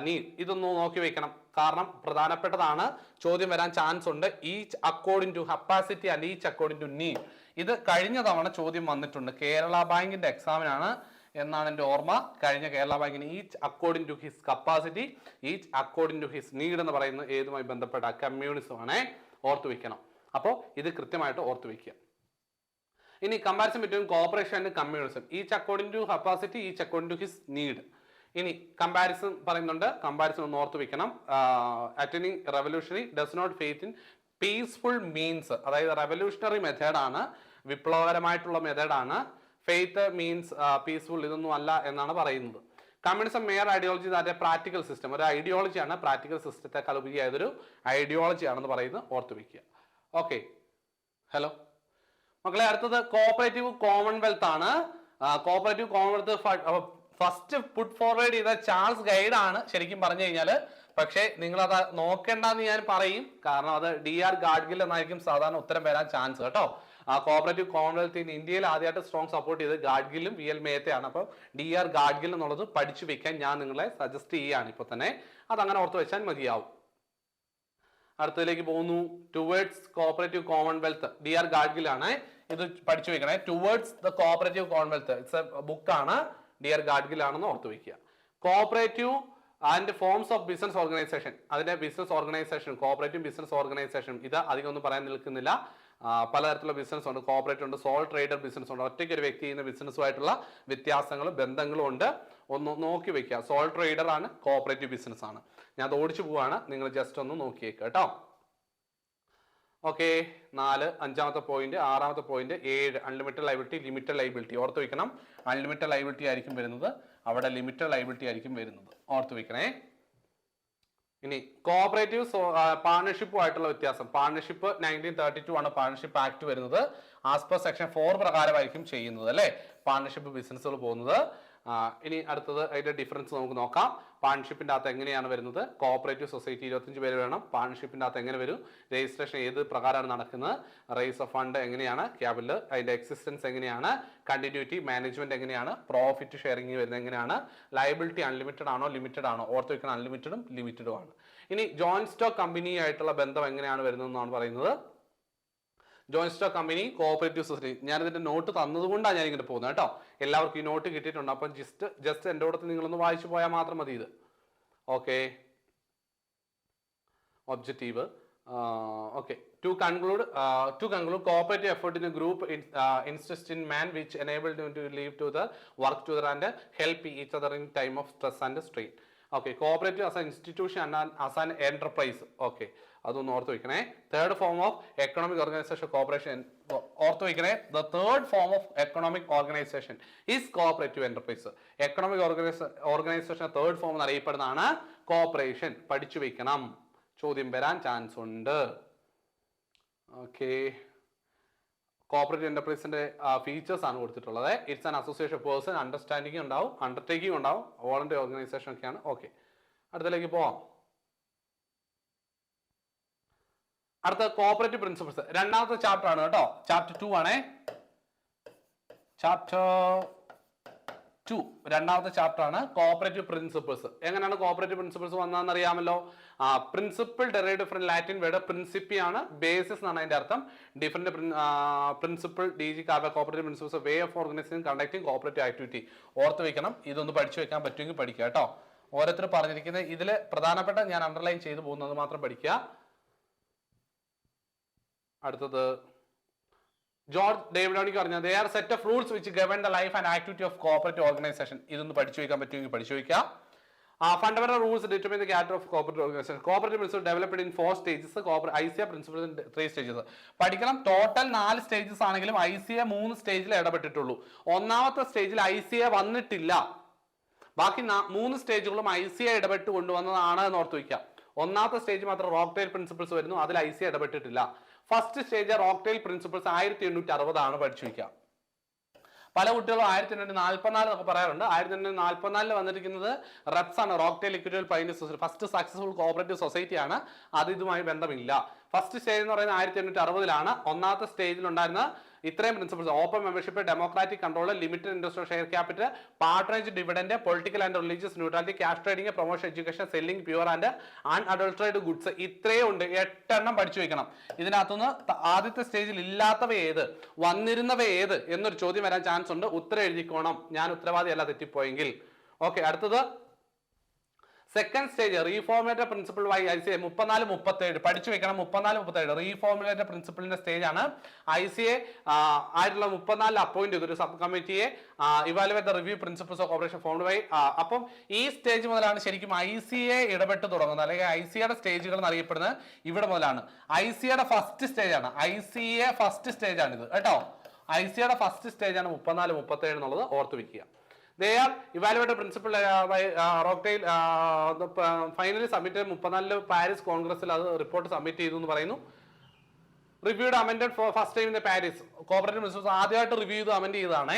need. ഇതൊന്ന് നോക്കി വെക്കണം, കാരണം പ്രധാനപ്പെട്ടതാണ്, ചോദ്യം വരാൻ ചാൻസ് ഉണ്ട്. Each according to capacity and each according to need. ഇത് കഴിഞ്ഞ തവണ ചോദ്യം വന്നിട്ടുണ്ട്, കേരള ബാങ്കിന്റെ എക്സാമിനാണ് എന്നാണ് എൻ്റെ ഓർമ്മ. കഴിഞ്ഞ കേരള ബാങ്കിന് each according to his capacity, each according to his need എന്ന് പറയുന്നത് ഏതുമായി ബന്ധപ്പെട്ട കമ്മ്യൂണിസം ആണ്. ഓർത്തു വെക്കണം. അപ്പോൾ ഇത് കൃത്യമായിട്ട് ഓർത്തു വെക്കുക. ഇനി comparison between cooperation and communism. Each according to capacity, each according to his need. ഇനി കമ്പാരിസൺ പറയുന്നുണ്ട്, കമ്പാരിസൺ ഒന്ന് ഓർത്ത് വെക്കണം. Attaining revolutionary does not faith in peaceful means. അതായത് റെവല്യൂഷണറി മെത്തേഡാണ്, വിപ്ലവകരമായിട്ടുള്ള മെത്തേഡാണ്. ഫെയ്ത്ത് മീൻസ് പീസ്ഫുൾ, ഇതൊന്നും അല്ല എന്നാണ് പറയുന്നത്. Communism Meyer ideology that A practical system. ഒരു ഐഡിയോളജിയാണ്, പ്രാക്ടിക്കൽ സിസ്റ്റത്തെക്കാൾ ഉപരിയായതൊരു ഐഡിയോളജി ആണെന്ന് പറയുന്നത് ഓർത്ത് വെക്കുക. ഓക്കെ, ഹലോ മക്കളെ. അടുത്തത് കോപ്പറേറ്റീവ് കോമൺവെൽത്ത് ആണ്. Cooperative Commonwealth first put forward ചെയ്ത ചാൾസ് ഗൈഡ് ആണ് ശരിക്കും പറഞ്ഞു കഴിഞ്ഞാൽ. പക്ഷേ നിങ്ങളത് നോക്കേണ്ടെന്ന് ഞാൻ പറയും, കാരണം അത് DR ഗാഡ്ഗിൽ എന്നായിരിക്കും സാധാരണ ഉത്തരം വരാൻ ചാൻസ് കേട്ടോ. കോപ്പറേറ്റീവ് കോമൺവെൽത്ത് ഇന്ത്യയിൽ ആദ്യമായിട്ട് സ്ട്രോങ് സപ്പോർട്ട് ചെയ്ത് ഗാഡ്ഗിലും VL മേത്തയാണ്. അപ്പോൾ DR ഗാഡ്ഗിൽ എന്നുള്ളത് പഠിച്ചു വെക്കാൻ ഞാൻ നിങ്ങളെ സജസ്റ്റ് ചെയ്യുകയാണ് ഇപ്പോൾ തന്നെ. അതങ്ങനെ ഓർത്ത് വെച്ചാൽ മതിയാവും. അടുത്തതിലേക്ക് പോകുന്നു. Towards cooperative commonwealth, DR Gadgil ആണ്. ഇത് പഠിച്ചു വെക്കണേ. Towards the cooperative commonwealth, it's a ബുക്കാണ്, DR ഗാഡ്ഗിൽ ആണെന്ന് ഓർത്ത് വെക്കുക. Cooperative and forms of business organisation, അതിന്റെ business organisation, cooperative business organisation, ഇത് അധികം ഒന്നും പറയാൻ നിൽക്കുന്നില്ല. പലതരത്തിലുള്ള ബിസിനസ് ഉണ്ട്. കോപ്പറേറ്റീവ് ഉണ്ട്, സോൾ ട്രേഡർ ബിസിനസ് ഉണ്ട്. ഒറ്റയ്ക്ക് ഒരു വ്യക്തി ചെയ്യുന്ന ബിസിനസ്സുമായിട്ടുള്ള വ്യത്യാസങ്ങളും ബന്ധങ്ങളും ഉണ്ട്, ഒന്ന് നോക്കി വെക്കുക. സോൾ ട്രേഡർ ആണ്, കോപ്പറേറ്റീവ് ബിസിനസ് ആണ്. ഞാൻ അത് ഓടിച്ചു പോവാണ്, നിങ്ങൾ ജസ്റ്റ് ഒന്ന് നോക്കിയേക്കുക കേട്ടോ. ഓക്കെ, 4 5ാമത്തെ പോയിന്റ്. 6ാമത്തെ point 7 unlimited liability, limited liability. ഓർത്ത് വെക്കണം, അൺലിമിറ്റഡ് ലൈബിലിറ്റി ആയിരിക്കും വരുന്നത്, അവിടെ ലിമിറ്റഡ് ലൈബിലിറ്റി ആയിരിക്കും വരുന്നത്. ഓർത്ത് വെക്കണേ. ഇനി കോപ്പറേറ്റീവ് പാർട്ണർഷിപ്പുമായിട്ടുള്ള വ്യത്യാസം. പാർട്ണർഷിപ്പ് 1932 ആണ് പാർട്ണർഷിപ്പ് ആക്ട് വരുന്നത്. ആസ് പെർ സെക്ഷൻ 4 പ്രകാരമായിരിക്കും ചെയ്യുന്നത് അല്ലേ പാർട്ണർഷിപ്പ് ബിസിനസ്സുകൾ പോകുന്നത്. ഇനി അടുത്തത് അതിന്റെ ഡിഫറൻസ് നമുക്ക് നോക്കാം. പാർട്ണർഷിപ്പിന്റെ അകത്ത് എങ്ങനെയാണ് വരുന്നത്? കോപ്പറേറ്റീവ് സൊസൈറ്റി 25 പേര് വേണം. പാർട്ണർഷിപ്പിന്റെ അകത്ത് എങ്ങനെ വരും? രജിസ്ട്രേഷൻ ഏത് പ്രകാരമാണ് നടക്കുന്നത്? റേസ് ഓഫ് ഫണ്ട് എങ്ങനെയാണ്? ക്യാപിറ്റൽ, അതിന്റെ എക്സിസ്റ്റൻസ് എങ്ങനെയാണ്? കണ്ടിന്യൂറ്റി, മാനേജ്മെന്റ് എങ്ങനെയാണ്? പ്രോഫിറ്റ് ഷെയറിംഗ് വരുന്നത് എങ്ങനെയാണ്? ലയബിലിറ്റി അൺലിമിറ്റഡ് ആണോ ലിമിറ്റഡ് ആണോ? ഓർത്ത് വെക്കണം, അൺലിമിറ്റഡും ലിമിറ്റഡും ആണ്. ഇനി ജോയിന്റ് സ്റ്റോക്ക് കമ്പനി ആയിട്ടുള്ള ബന്ധം എങ്ങനെയാണ് വരുന്നത് എന്നാണ് പറയുന്നത്. Joint stock company, cooperative society. ഞാൻ ഇതിന്റെ നോട്ട് തന്നതുകൊണ്ടാണ് ഞാൻ ഇങ്ങനെ പോകുന്നത് കേട്ടോ. എല്ലാവർക്കും ഈ നോട്ട് കിട്ടിയിട്ടുണ്ട്. അപ്പം ജസ്റ്റ് എൻ്റെ കൂടെ നിങ്ങളൊന്ന് വായിച്ചു പോയാൽ മാത്രം മതി ഇത്. Okay, objective. Okay, to conclude, cooperative effort in a group insists in man which enabled them to live to the work together and help each other in time of stress and strain. Okay, cooperative as an institution and as an enterprise. Okay, അതൊന്ന് ഓർത്ത് വെക്കണേ. Third form of economic organization, cooperation. ഓർത്ത് വെക്കണേ, the third form of economic organization is cooperative enterprise. Economic organization third form എന്നറിയപ്പെടുന്നതാണ് കോർപ്പറേഷൻ. പഠിച്ചു വെക്കണം, ചോദ്യം വരാൻ ചാൻസ് ഉണ്ട്. ഓക്കെ, കോപ്പറേറ്റീവ് എന്റർപ്രൈസിന്റെ ഫീച്ചേഴ്സ് ആണ് കൊടുത്തിട്ടുള്ളത്. It's an association person, understanding ഉണ്ടാവും, അണ്ടർടേക്കിംഗ് ഉണ്ടാവും, വോളണ്ടറി ഓർഗനൈസേഷൻ ഒക്കെയാണ്. ഓക്കെ, അടുത്തതിലേക്ക് പോവാം. അടുത്ത കോപ്പറേറ്റീവ് പ്രിൻസിപ്പിൾസ്, രണ്ടാമത്തെ ചാപ്റ്റർ ആണ് കേട്ടോ. ചാപ്റ്റർ 2 ആണേ. ചാപ്റ്റർ 2 രണ്ടാമത്തെ ചാപ്റ്റർ ആണ് കോപ്പറേറ്റീവ് പ്രിൻസിപ്പിൾസ്. എങ്ങനെയാണ് കോപ്പറേറ്റീവ് പ്രിൻസിപ്പിൾസ് വന്നതെന്ന് അറിയാമല്ലോ. Principle derived from Latin word പ്രിൻസിപ്പി ആണ്, ബേസിസ് എന്നാണ് അതിന്റെ അർത്ഥം. Different principle, DG Karve cooperative principles, way of organising conducting cooperative activity. ഓർത്ത് വെക്കണം, ഇതൊന്ന് പഠിച്ചു വെക്കാൻ പറ്റുമെങ്കിൽ പഠിക്കുക കേട്ടോ. ഓരോരുത്തർ പറഞ്ഞിരിക്കുന്നത് ഇതിൽ പ്രധാനപ്പെട്ട ഞാൻ അണ്ടർലൈൻ ചെയ്തു പോകുന്നത് മാത്രം പഠിക്കുക. അടുത്തത് ജോർജ് ഡേവിഡോണിക്ക് പറഞ്ഞത് they are set of rules which govern the life and activity of cooperative organization. ഇതൊന്ന് പഠിച്ചു വെക്കാൻ പറ്റുമെങ്കിൽ പഠിച്ചു വെക്കുക. Fundamental rules determine the character of cooperative organization. Cooperative principle developed in 4 stages. ICA principle in 3 stages. പഠിക്കണം, ടോട്ടൽ 4 സ്റ്റേജസ് ആണെങ്കിലും ICA 3 സ്റ്റേജിൽ ഇടപെട്ടിട്ടുള്ളൂ. ഒന്നാമത്തെ സ്റ്റേജിൽ ICA വന്നിട്ടില്ല. ബാക്കി 3 സ്റ്റേജുകളും ICA ഇടപെട്ട് കൊണ്ടുവന്നതാണ് എന്ന് ഓർത്ത് വയ്ക്കുക. ഒന്നാമത്തെ സ്റ്റേജ് മാത്രം റോക്ക്ടെയിൽ പ്രിൻസിപ്പിൾസ് വരുന്നു, അതിൽ ICA ഇടപെട്ടിട്ടില്ല. ഫസ്റ്റ് സ്റ്റേജ് റോക്ക്ടെയിൽ പ്രിൻസിപ്പിൾസ് 1860 ആണ് പഠിച്ചു വയ്ക്കുക. പല കുട്ടികളും 1844 എന്നൊക്കെ പറയാറുണ്ട്. 1844 വന്നിരിക്കുന്നത് റെപ്സ് ആണ്, Rochdale equitable pioneer society. First successful cooperative society ആണ്, അത് ഇതുമായി ബന്ധമില്ല. ഫസ്റ്റ് സ്റ്റേജ് എന്ന് പറയുന്നത് 1860 ഒന്നാമത്തെ സ്റ്റേജിൽ ഉണ്ടായിരുന്ന ഇത്രയും principles: open membership, democratic control, limited interest share capital, patronage dividend, political and religious neutrality, cash trading, promotion, education, selling pure and unadulterated goods. ഇത്രയും ഉണ്ട്, 8 എണ്ണം പഠിച്ചു വെക്കണം. ഇതിനകത്തുനിന്ന് ആദ്യത്തെ സ്റ്റേജിൽ ഇല്ലാത്തവ ഏത്, വന്നിരുന്നവ ഏത് എന്നൊരു ചോദ്യം വരാൻ ചാൻസ് ഉണ്ട്. ഉത്തരം എഴുതിക്കോണം, ഞാൻ ഉത്തരവാദിയല്ല തെറ്റിപ്പോയെങ്കിൽ. ഓക്കെ, അടുത്തത് second stage reformulated principle by ICA 34-37 പഠിച്ചു വെക്കണം. 34-37 റീഫോർമുലേറ്റഡ് പ്രിൻസിപ്പിളിന്റെ സ്റ്റേജ് ആണ്. ICA 34 അപ്പോയിന്റ് ചെയ്തു ഒരു സബ് കമ്മിറ്റിയെ, evaluate the review principles of cooperation formed by. അപ്പം ഈ സ്റ്റേജ് മുതലാണ് ശരിക്കും ICA ഇടപെട്ട് തുടങ്ങുന്നത്, അല്ലെങ്കിൽ ICAയുടെ സ്റ്റേജുകൾ എന്നറിയപ്പെടുന്നത് ഇവിടെ മുതലാണ്. ICAയുടെ ഫസ്റ്റ് സ്റ്റേജ് ആണ്, ICA ഫസ്റ്റ് സ്റ്റേജ് ആണ് ഇത് കേട്ടോ. ICAയുടെ ഫസ്റ്റ് സ്റ്റേജ് ആണ് 34-37 എന്നുള്ളത് ഓർത്ത് വെക്കുക. They are evaluated principle by Rockdale. Finally submitted 34 Paris കോൺഗ്രസിൽ അത് റിപ്പോർട്ട് സബ്മിറ്റ് ചെയ്തു എന്ന് പറയുന്നു. Reviewed amended for first time in Paris. Cooperative principles ആദ്യമായിട്ട് റിവ്യൂ ചെയ്ത് അമെൻഡ് ചെയ്തതാണ്.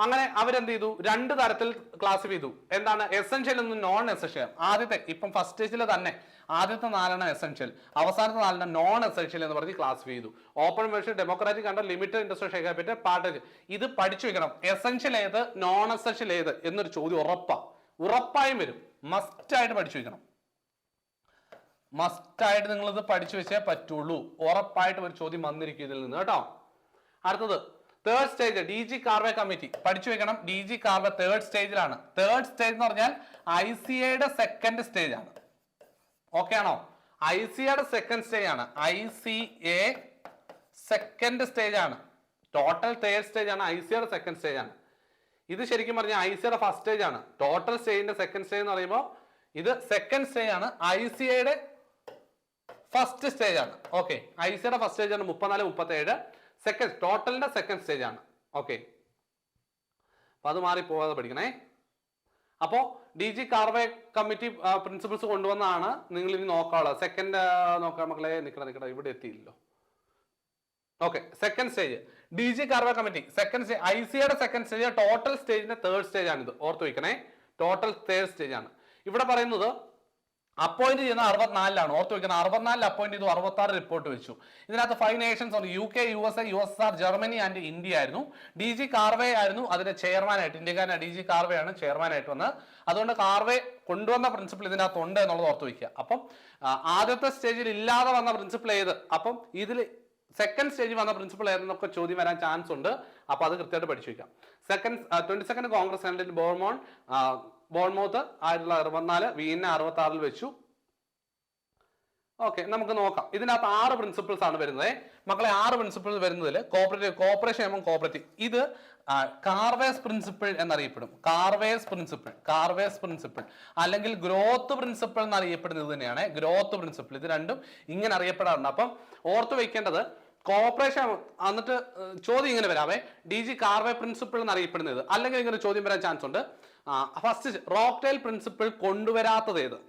അങ്ങനെ അവരെന്ത് ചെയ്തു, 2 തരത്തിൽ ക്ലാസിഫൈ ചെയ്തു. എന്താണ് എസെൻഷ്യൽ എന്നും നോൺ എസെൻഷ്യൽ. ആദ്യത്തെ ഇപ്പം ഫസ്റ്റ് സ്റ്റേജിൽ തന്നെ ആദ്യത്തെ 4 എസെൻഷ്യൽ, അവസാനത്തെ 4 നോൺ എസെൻഷ്യൽ എന്ന് പറഞ്ഞ് ക്ലാസിഫൈ ചെയ്തു. Open membership, democratic control, limited interest share capital, patronage. ഇത് പഠിച്ചു വെക്കണം. എസെൻഷ്യൽ ഏത്, നോൺ എസെൻഷ്യൽ ഏത് എന്നൊരു ചോദ്യം ഉറപ്പായും വരും. മസ്റ്റായിട്ട് പഠിച്ചു വെക്കണം. മസ്റ്റായിട്ട് നിങ്ങൾ ഇത് പഠിച്ചു വെച്ചേ പറ്റുള്ളൂ. ഉറപ്പായിട്ടും ഒരു ചോദ്യം വന്നിരിക്കും ഇതിൽ നിന്ന് കേട്ടോ. അടുത്തത് third stage DG Karve committee പഠിച്ചു വെക്കണം. DG കാർവേ തേർഡ് സ്റ്റേജിലാണ്. തേർഡ് സ്റ്റേജ് എന്ന് പറഞ്ഞാൽ ICAയുടെ സെക്കൻഡ് സ്റ്റേജ് ആണ്. ഓക്കെ ആണോ? ICAയുടെ സെക്കൻഡ് സ്റ്റേജ് ആണ്. ICA സെക്കൻഡ് സ്റ്റേജ് ആണ്. ടോട്ടൽ തേർഡ് സ്റ്റേജ് ആണ്, ICAയുടെ സെക്കൻഡ് സ്റ്റേജ് ആണ്. ഇത് ശരിക്കും പറഞ്ഞാൽ ICAയുടെ ഫസ്റ്റ് സ്റ്റേജ് ആണ്. ടോട്ടൽ സ്റ്റേജിന്റെ സെക്കൻഡ് സ്റ്റേജ് എന്ന് പറയുമ്പോൾ ഇത് സെക്കൻഡ് സ്റ്റേജ് ആണ്, ICAയുടെ ഫസ്റ്റ് സ്റ്റേജ് ആണ്. ഓക്കെ, ICAയുടെ ഫസ്റ്റ് സ്റ്റേജ് ആണ് 34-37. സെക്കൻഡ് ടോട്ടലിന്റെ സെക്കൻഡ് സ്റ്റേജ് ആണ്. ഓക്കെ, അപ്പൊ അത് മാറി പോകാതെ പഠിക്കണേ. അപ്പോ DG കാർവേ കമ്മിറ്റി പ്രിൻസിപ്പിൾസ് കൊണ്ടുവന്നാണ് നിങ്ങൾ ഇനി നോക്കാനുള്ളത്. സെക്കൻഡ് നോക്കാം മക്കളെ, നിൽക്കണം ഇവിടെ എത്തിയില്ലല്ലോ. Okay, second stage DG Karve committee second stage. ICAയുടെ സെക്കൻഡ് സ്റ്റേജ്, ടോട്ടൽ സ്റ്റേജിന്റെ തേർഡ് സ്റ്റേജ് ആണ് ഇത്. ഓർത്ത് വയ്ക്കണേ, ടോട്ടൽ തേർഡ് സ്റ്റേജ് ആണ്. ഇവിടെ പറയുന്നത് അപ്പോയിന്റ് ചെയ്യുന്ന 64 ഓർത്ത് വെക്കണം. 64 അപ്പോയിന്റ് ചെയ്തു, 66 റിപ്പോർട്ട് വെച്ചു. ഇതിനകത്ത് 5 നേഷൻസ് ഉണ്ട്: UK, USA, USSR, Germany and India ആയിരുന്നു. DG കാർവേ ആയിരുന്നു അതിന്റെ ചെയർമാനായിട്ട്. ഇന്ത്യക്കാരനാണ് DG കാർവേ ആണ് ചെയർമാനായിട്ട് വന്നത്. അതുകൊണ്ട് കാർവേ കൊണ്ടുവന്ന പ്രിൻസിപ്പിൾ ഇതിനകത്ത് ഉണ്ട് എന്നുള്ളത് ഓർത്ത് വയ്ക്കുക. അപ്പം ആദ്യത്തെ സ്റ്റേജിൽ ഇല്ലാതെ വന്ന പ്രിൻസിപ്പിൾ ഏത്? അപ്പം ഇതിൽ സെക്കൻഡ് സ്റ്റേജ് വന്ന പ്രിൻസിപ്പൾ ഏതെന്നൊക്കെ ചോദ്യം വരാൻ ചാൻസ് ഉണ്ട്. അപ്പൊ അത് കൃത്യമായിട്ട് പഠിച്ചു വെക്കാം. 22nd കോൺഗ്രസ് കാൻഡിഡേറ്റ് ബോർമൗത്ത് 1964, വിയന്ന 66 വെച്ചു. ഓക്കെ, നമുക്ക് നോക്കാം. ഇതിനകത്ത് 6 പ്രിൻസിപ്പിൾസ് ആണ് വരുന്നത് മക്കളെ. 6 പ്രിൻസിപ്പിൾസ് വരുന്നതിൽ കോപ്പറേഷൻ എമംഗ് കോപ്പറേറ്റീവ്, ഇത് കാർവേസ് പ്രിൻസിപ്പിൾ എന്നറിയപ്പെടും. കാർവേസ് പ്രിൻസിപ്പിൾ അല്ലെങ്കിൽ ഗ്രോത്ത് പ്രിൻസിപ്പിൾ എന്നറിയപ്പെടുന്നത് തന്നെയാണ് ഗ്രോത്ത് പ്രിൻസിപ്പിൾ. ഇത് രണ്ടും ഇങ്ങനെ അറിയപ്പെടാറുണ്ട്. അപ്പം ഓർത്ത് വെക്കേണ്ടത് കോപ്പറേഷൻ, എന്നിട്ട് ചോദ്യം ഇങ്ങനെ വരാവേ, DG കാർവേ പ്രിൻസിപ്പിൾ എന്നറിയപ്പെടുന്നത്, അല്ലെങ്കിൽ ഇങ്ങനെ ചോദ്യം വരാൻ ചാൻസ് ഉണ്ട്. ഫസ്റ്റ് റോക്ക്ടെയിൽ പ്രിൻസിപ്പിൾ കൊണ്ടുവരാത്തത് ഏത്?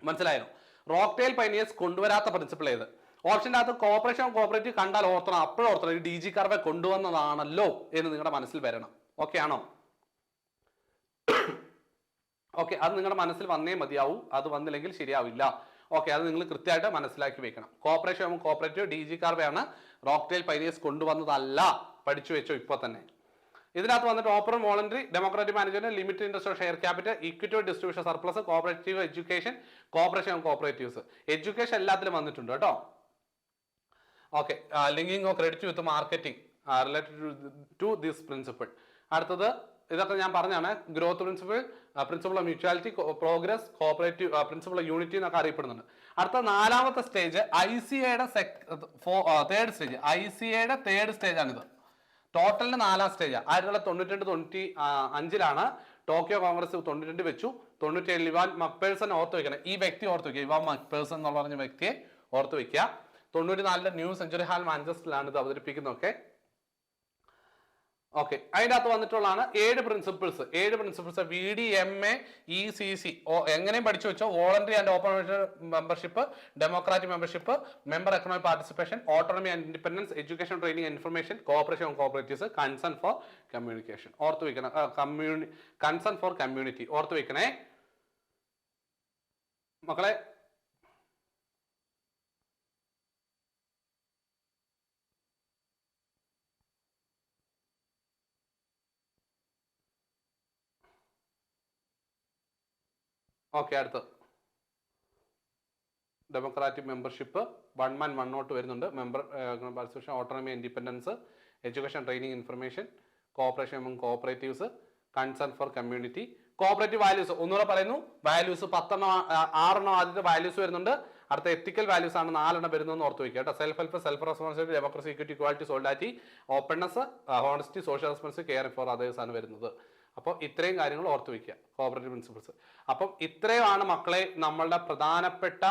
മനസ്സിലായോ? റോക്ക്ടെയിൽ പൈനിയേഴ്സ് കൊണ്ടുവരാത്ത പ്രിൻസിപ്പിൾ ഏത്? ഓപ്ഷൻ്റെ അകത്ത് കോപ്പറേഷൻ കോപ്പറേറ്റീവ് കണ്ടാൽ ഓർത്തണം, അപ്പോഴും ഓർത്തണം DG കാർവേ കൊണ്ടുവന്നതാണല്ലോ എന്ന് നിങ്ങളുടെ മനസ്സിൽ വരണം. ഓക്കെ ആണോ? ഓക്കെ, അത് നിങ്ങളുടെ മനസ്സിൽ വന്നേ മതിയാവൂ, അത് വന്നില്ലെങ്കിൽ ശരിയാവില്ല. ഓക്കെ, അത് നിങ്ങൾ കൃത്യമായിട്ട് മനസ്സിലാക്കി വെക്കണം. കോപ്പറേഷൻ കോപ്പറേറ്റീവ് DG കാർവേ ആണ്, റോക്ക്ടെയിൽ പൈനിയേഴ്സ് കൊണ്ടുവന്നതല്ല. പഠിച്ചു വെച്ചോ ഇപ്പോൾ തന്നെ. ഇതിനകത്ത് വന്നിട്ട് open voluntary, democratic management, limited interest share capital, equity distribution surplus, cooperative education, cooperation cooperatives. Education എല്ലാത്തിലും വന്നിട്ടുണ്ട് കേട്ടോ. Okay, linking of credit with marketing related to this principle. അടുത്തത് ഇതൊക്കെ ഞാൻ പറഞ്ഞാണ്. Growth principle, principle of mutuality, progress, cooperative, principle of unity എന്നൊക്കെ അറിയപ്പെടുന്നുണ്ട്. അടുത്ത 4ാമത്തെ സ്റ്റേജ് ICAയുടെ തേർഡ് സ്റ്റേജ് ആണിത്. ടോട്ടലിന് 4ാം സ്റ്റേജ്. 1992-95 ടോക്കിയോ കോൺഗ്രസ് 92 വെച്ചു. 97 ഇവാൻ മക്പേഴ്സൺ ഓർത്ത് വെക്കണം. ഈ വ്യക്തി ഓർത്ത് വെക്കുക, ഇവാൻ മക്പേഴ്സൺ എന്ന് പറഞ്ഞ വ്യക്തിയെ ഓർത്ത് വെക്കുക. 94 ന്യൂ സെഞ്ചുറി ഹാൾ മാഞ്ചസ്റ്ററിലാണ് ഇത് അവതരിപ്പിക്കുന്നതൊക്കെ. ഓക്കെ, അതിൻ്റെ അകത്ത് വന്നിട്ടുള്ളതാണ് 7 പ്രിൻസിപ്പിൾസ്. VDMA ECC എങ്ങനെയും പഠിച്ചു വെച്ചോ. Voluntary and open membership, democratic membership, member economic participation, autonomy and independence, education training information, corporation cooperatives, concern for communication ഓർത്ത് വെക്കണം. കൺസേൺ ഫോർ കമ്മ്യൂണിറ്റി ഓർത്ത് വെക്കണേ മക്കളെ. ഓക്കെ, അടുത്ത് ഡെമോക്രാറ്റിക് മെമ്പർഷിപ്പ് 1 man 1 vote വരുന്നുണ്ട്. Member participation, autonomy, independence, education training information, cooperation among cooperatives, concern for community, cooperative values. ഒന്നുകൂടെ പറയുന്നു, വാല്യൂസ് 6 ആദ്യത്തെ വാല്യൂസ് വരുന്നുണ്ട്. അടുത്ത എത്തിക്കൽ വാല്യൂസ് ആണ് 4 വരുന്നതെന്ന് ഓർത്ത് വയ്ക്കുക കേട്ടോ. Self help, self responsibility, democracy, equity, equality, solidarity, openness, honesty, social responsibility, care for others ആണ് വരുന്നത്. അപ്പോൾ ഇത്രയും കാര്യങ്ങൾ ഓർത്ത് വയ്ക്കുക, കോപ്പറേറ്റീവ് പ്രിൻസിപ്പിൾസ്. അപ്പം ഇത്രയുമാണ് മക്കളെ നമ്മളുടെ പ്രധാനപ്പെട്ട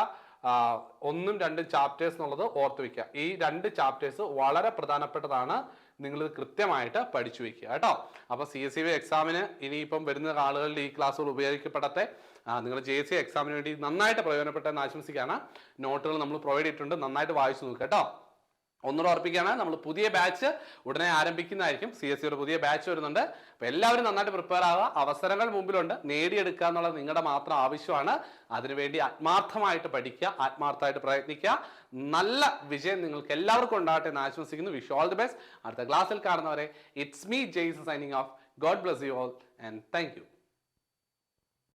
1ഉം 2ഉം ചാപ്റ്റേഴ്സ് എന്നുള്ളത് ഓർത്ത് വയ്ക്കുക. ഈ 2 ചാപ്റ്റേഴ്സ് വളരെ പ്രധാനപ്പെട്ടതാണ്. നിങ്ങൾ കൃത്യമായിട്ട് പഠിച്ചു വെക്കുക കേട്ടോ. അപ്പോൾ CSEB എക്സാമിന് ഇനിയിപ്പം വരുന്ന ആളുകളിൽ ഈ ക്ലാസ്സുകൾ ഉപയോഗിക്കപ്പെടട്ടെ. നിങ്ങൾ JC എക്സാമിന് വേണ്ടി നന്നായിട്ട് പ്രയോജനപ്പെട്ടെന്ന് ആശംസിക്കുകയാണ്. നോട്ടുകൾ നമ്മൾ പ്രൊവൈഡ് ചെയ്തിട്ടുണ്ട്, നന്നായിട്ട് വായിച്ചു നോക്കുക കേട്ടോ. ഒന്നുകൂടെ ഓർപ്പിക്കുകയാണ്, നമ്മൾ പുതിയ ബാച്ച് ഉടനെ ആരംഭിക്കുന്നതായിരിക്കും. CSEയുടെ പുതിയ ബാച്ച് വരുന്നുണ്ട്. അപ്പോൾ എല്ലാവരും നന്നായിട്ട് പ്രിപ്പയർ ആവുക. അവസരങ്ങൾ മുമ്പിലുണ്ട്, നേടിയെടുക്കുക എന്നുള്ളത് നിങ്ങളുടെ മാത്രം ആവശ്യമാണ്. അതിനുവേണ്ടി ആത്മാർത്ഥമായിട്ട് പഠിക്കുക, ആത്മാർത്ഥമായിട്ട് പ്രയത്നിക്കുക. നല്ല വിജയം നിങ്ങൾക്ക് എല്ലാവർക്കും ഉണ്ടാകട്ടെ എന്ന് ആശംസിക്കുന്നു. Wish all the best. അടുത്ത ക്ലാസ്സിൽ കാണുന്നവരെ it's me Jaise signing off. God bless you all and thank U.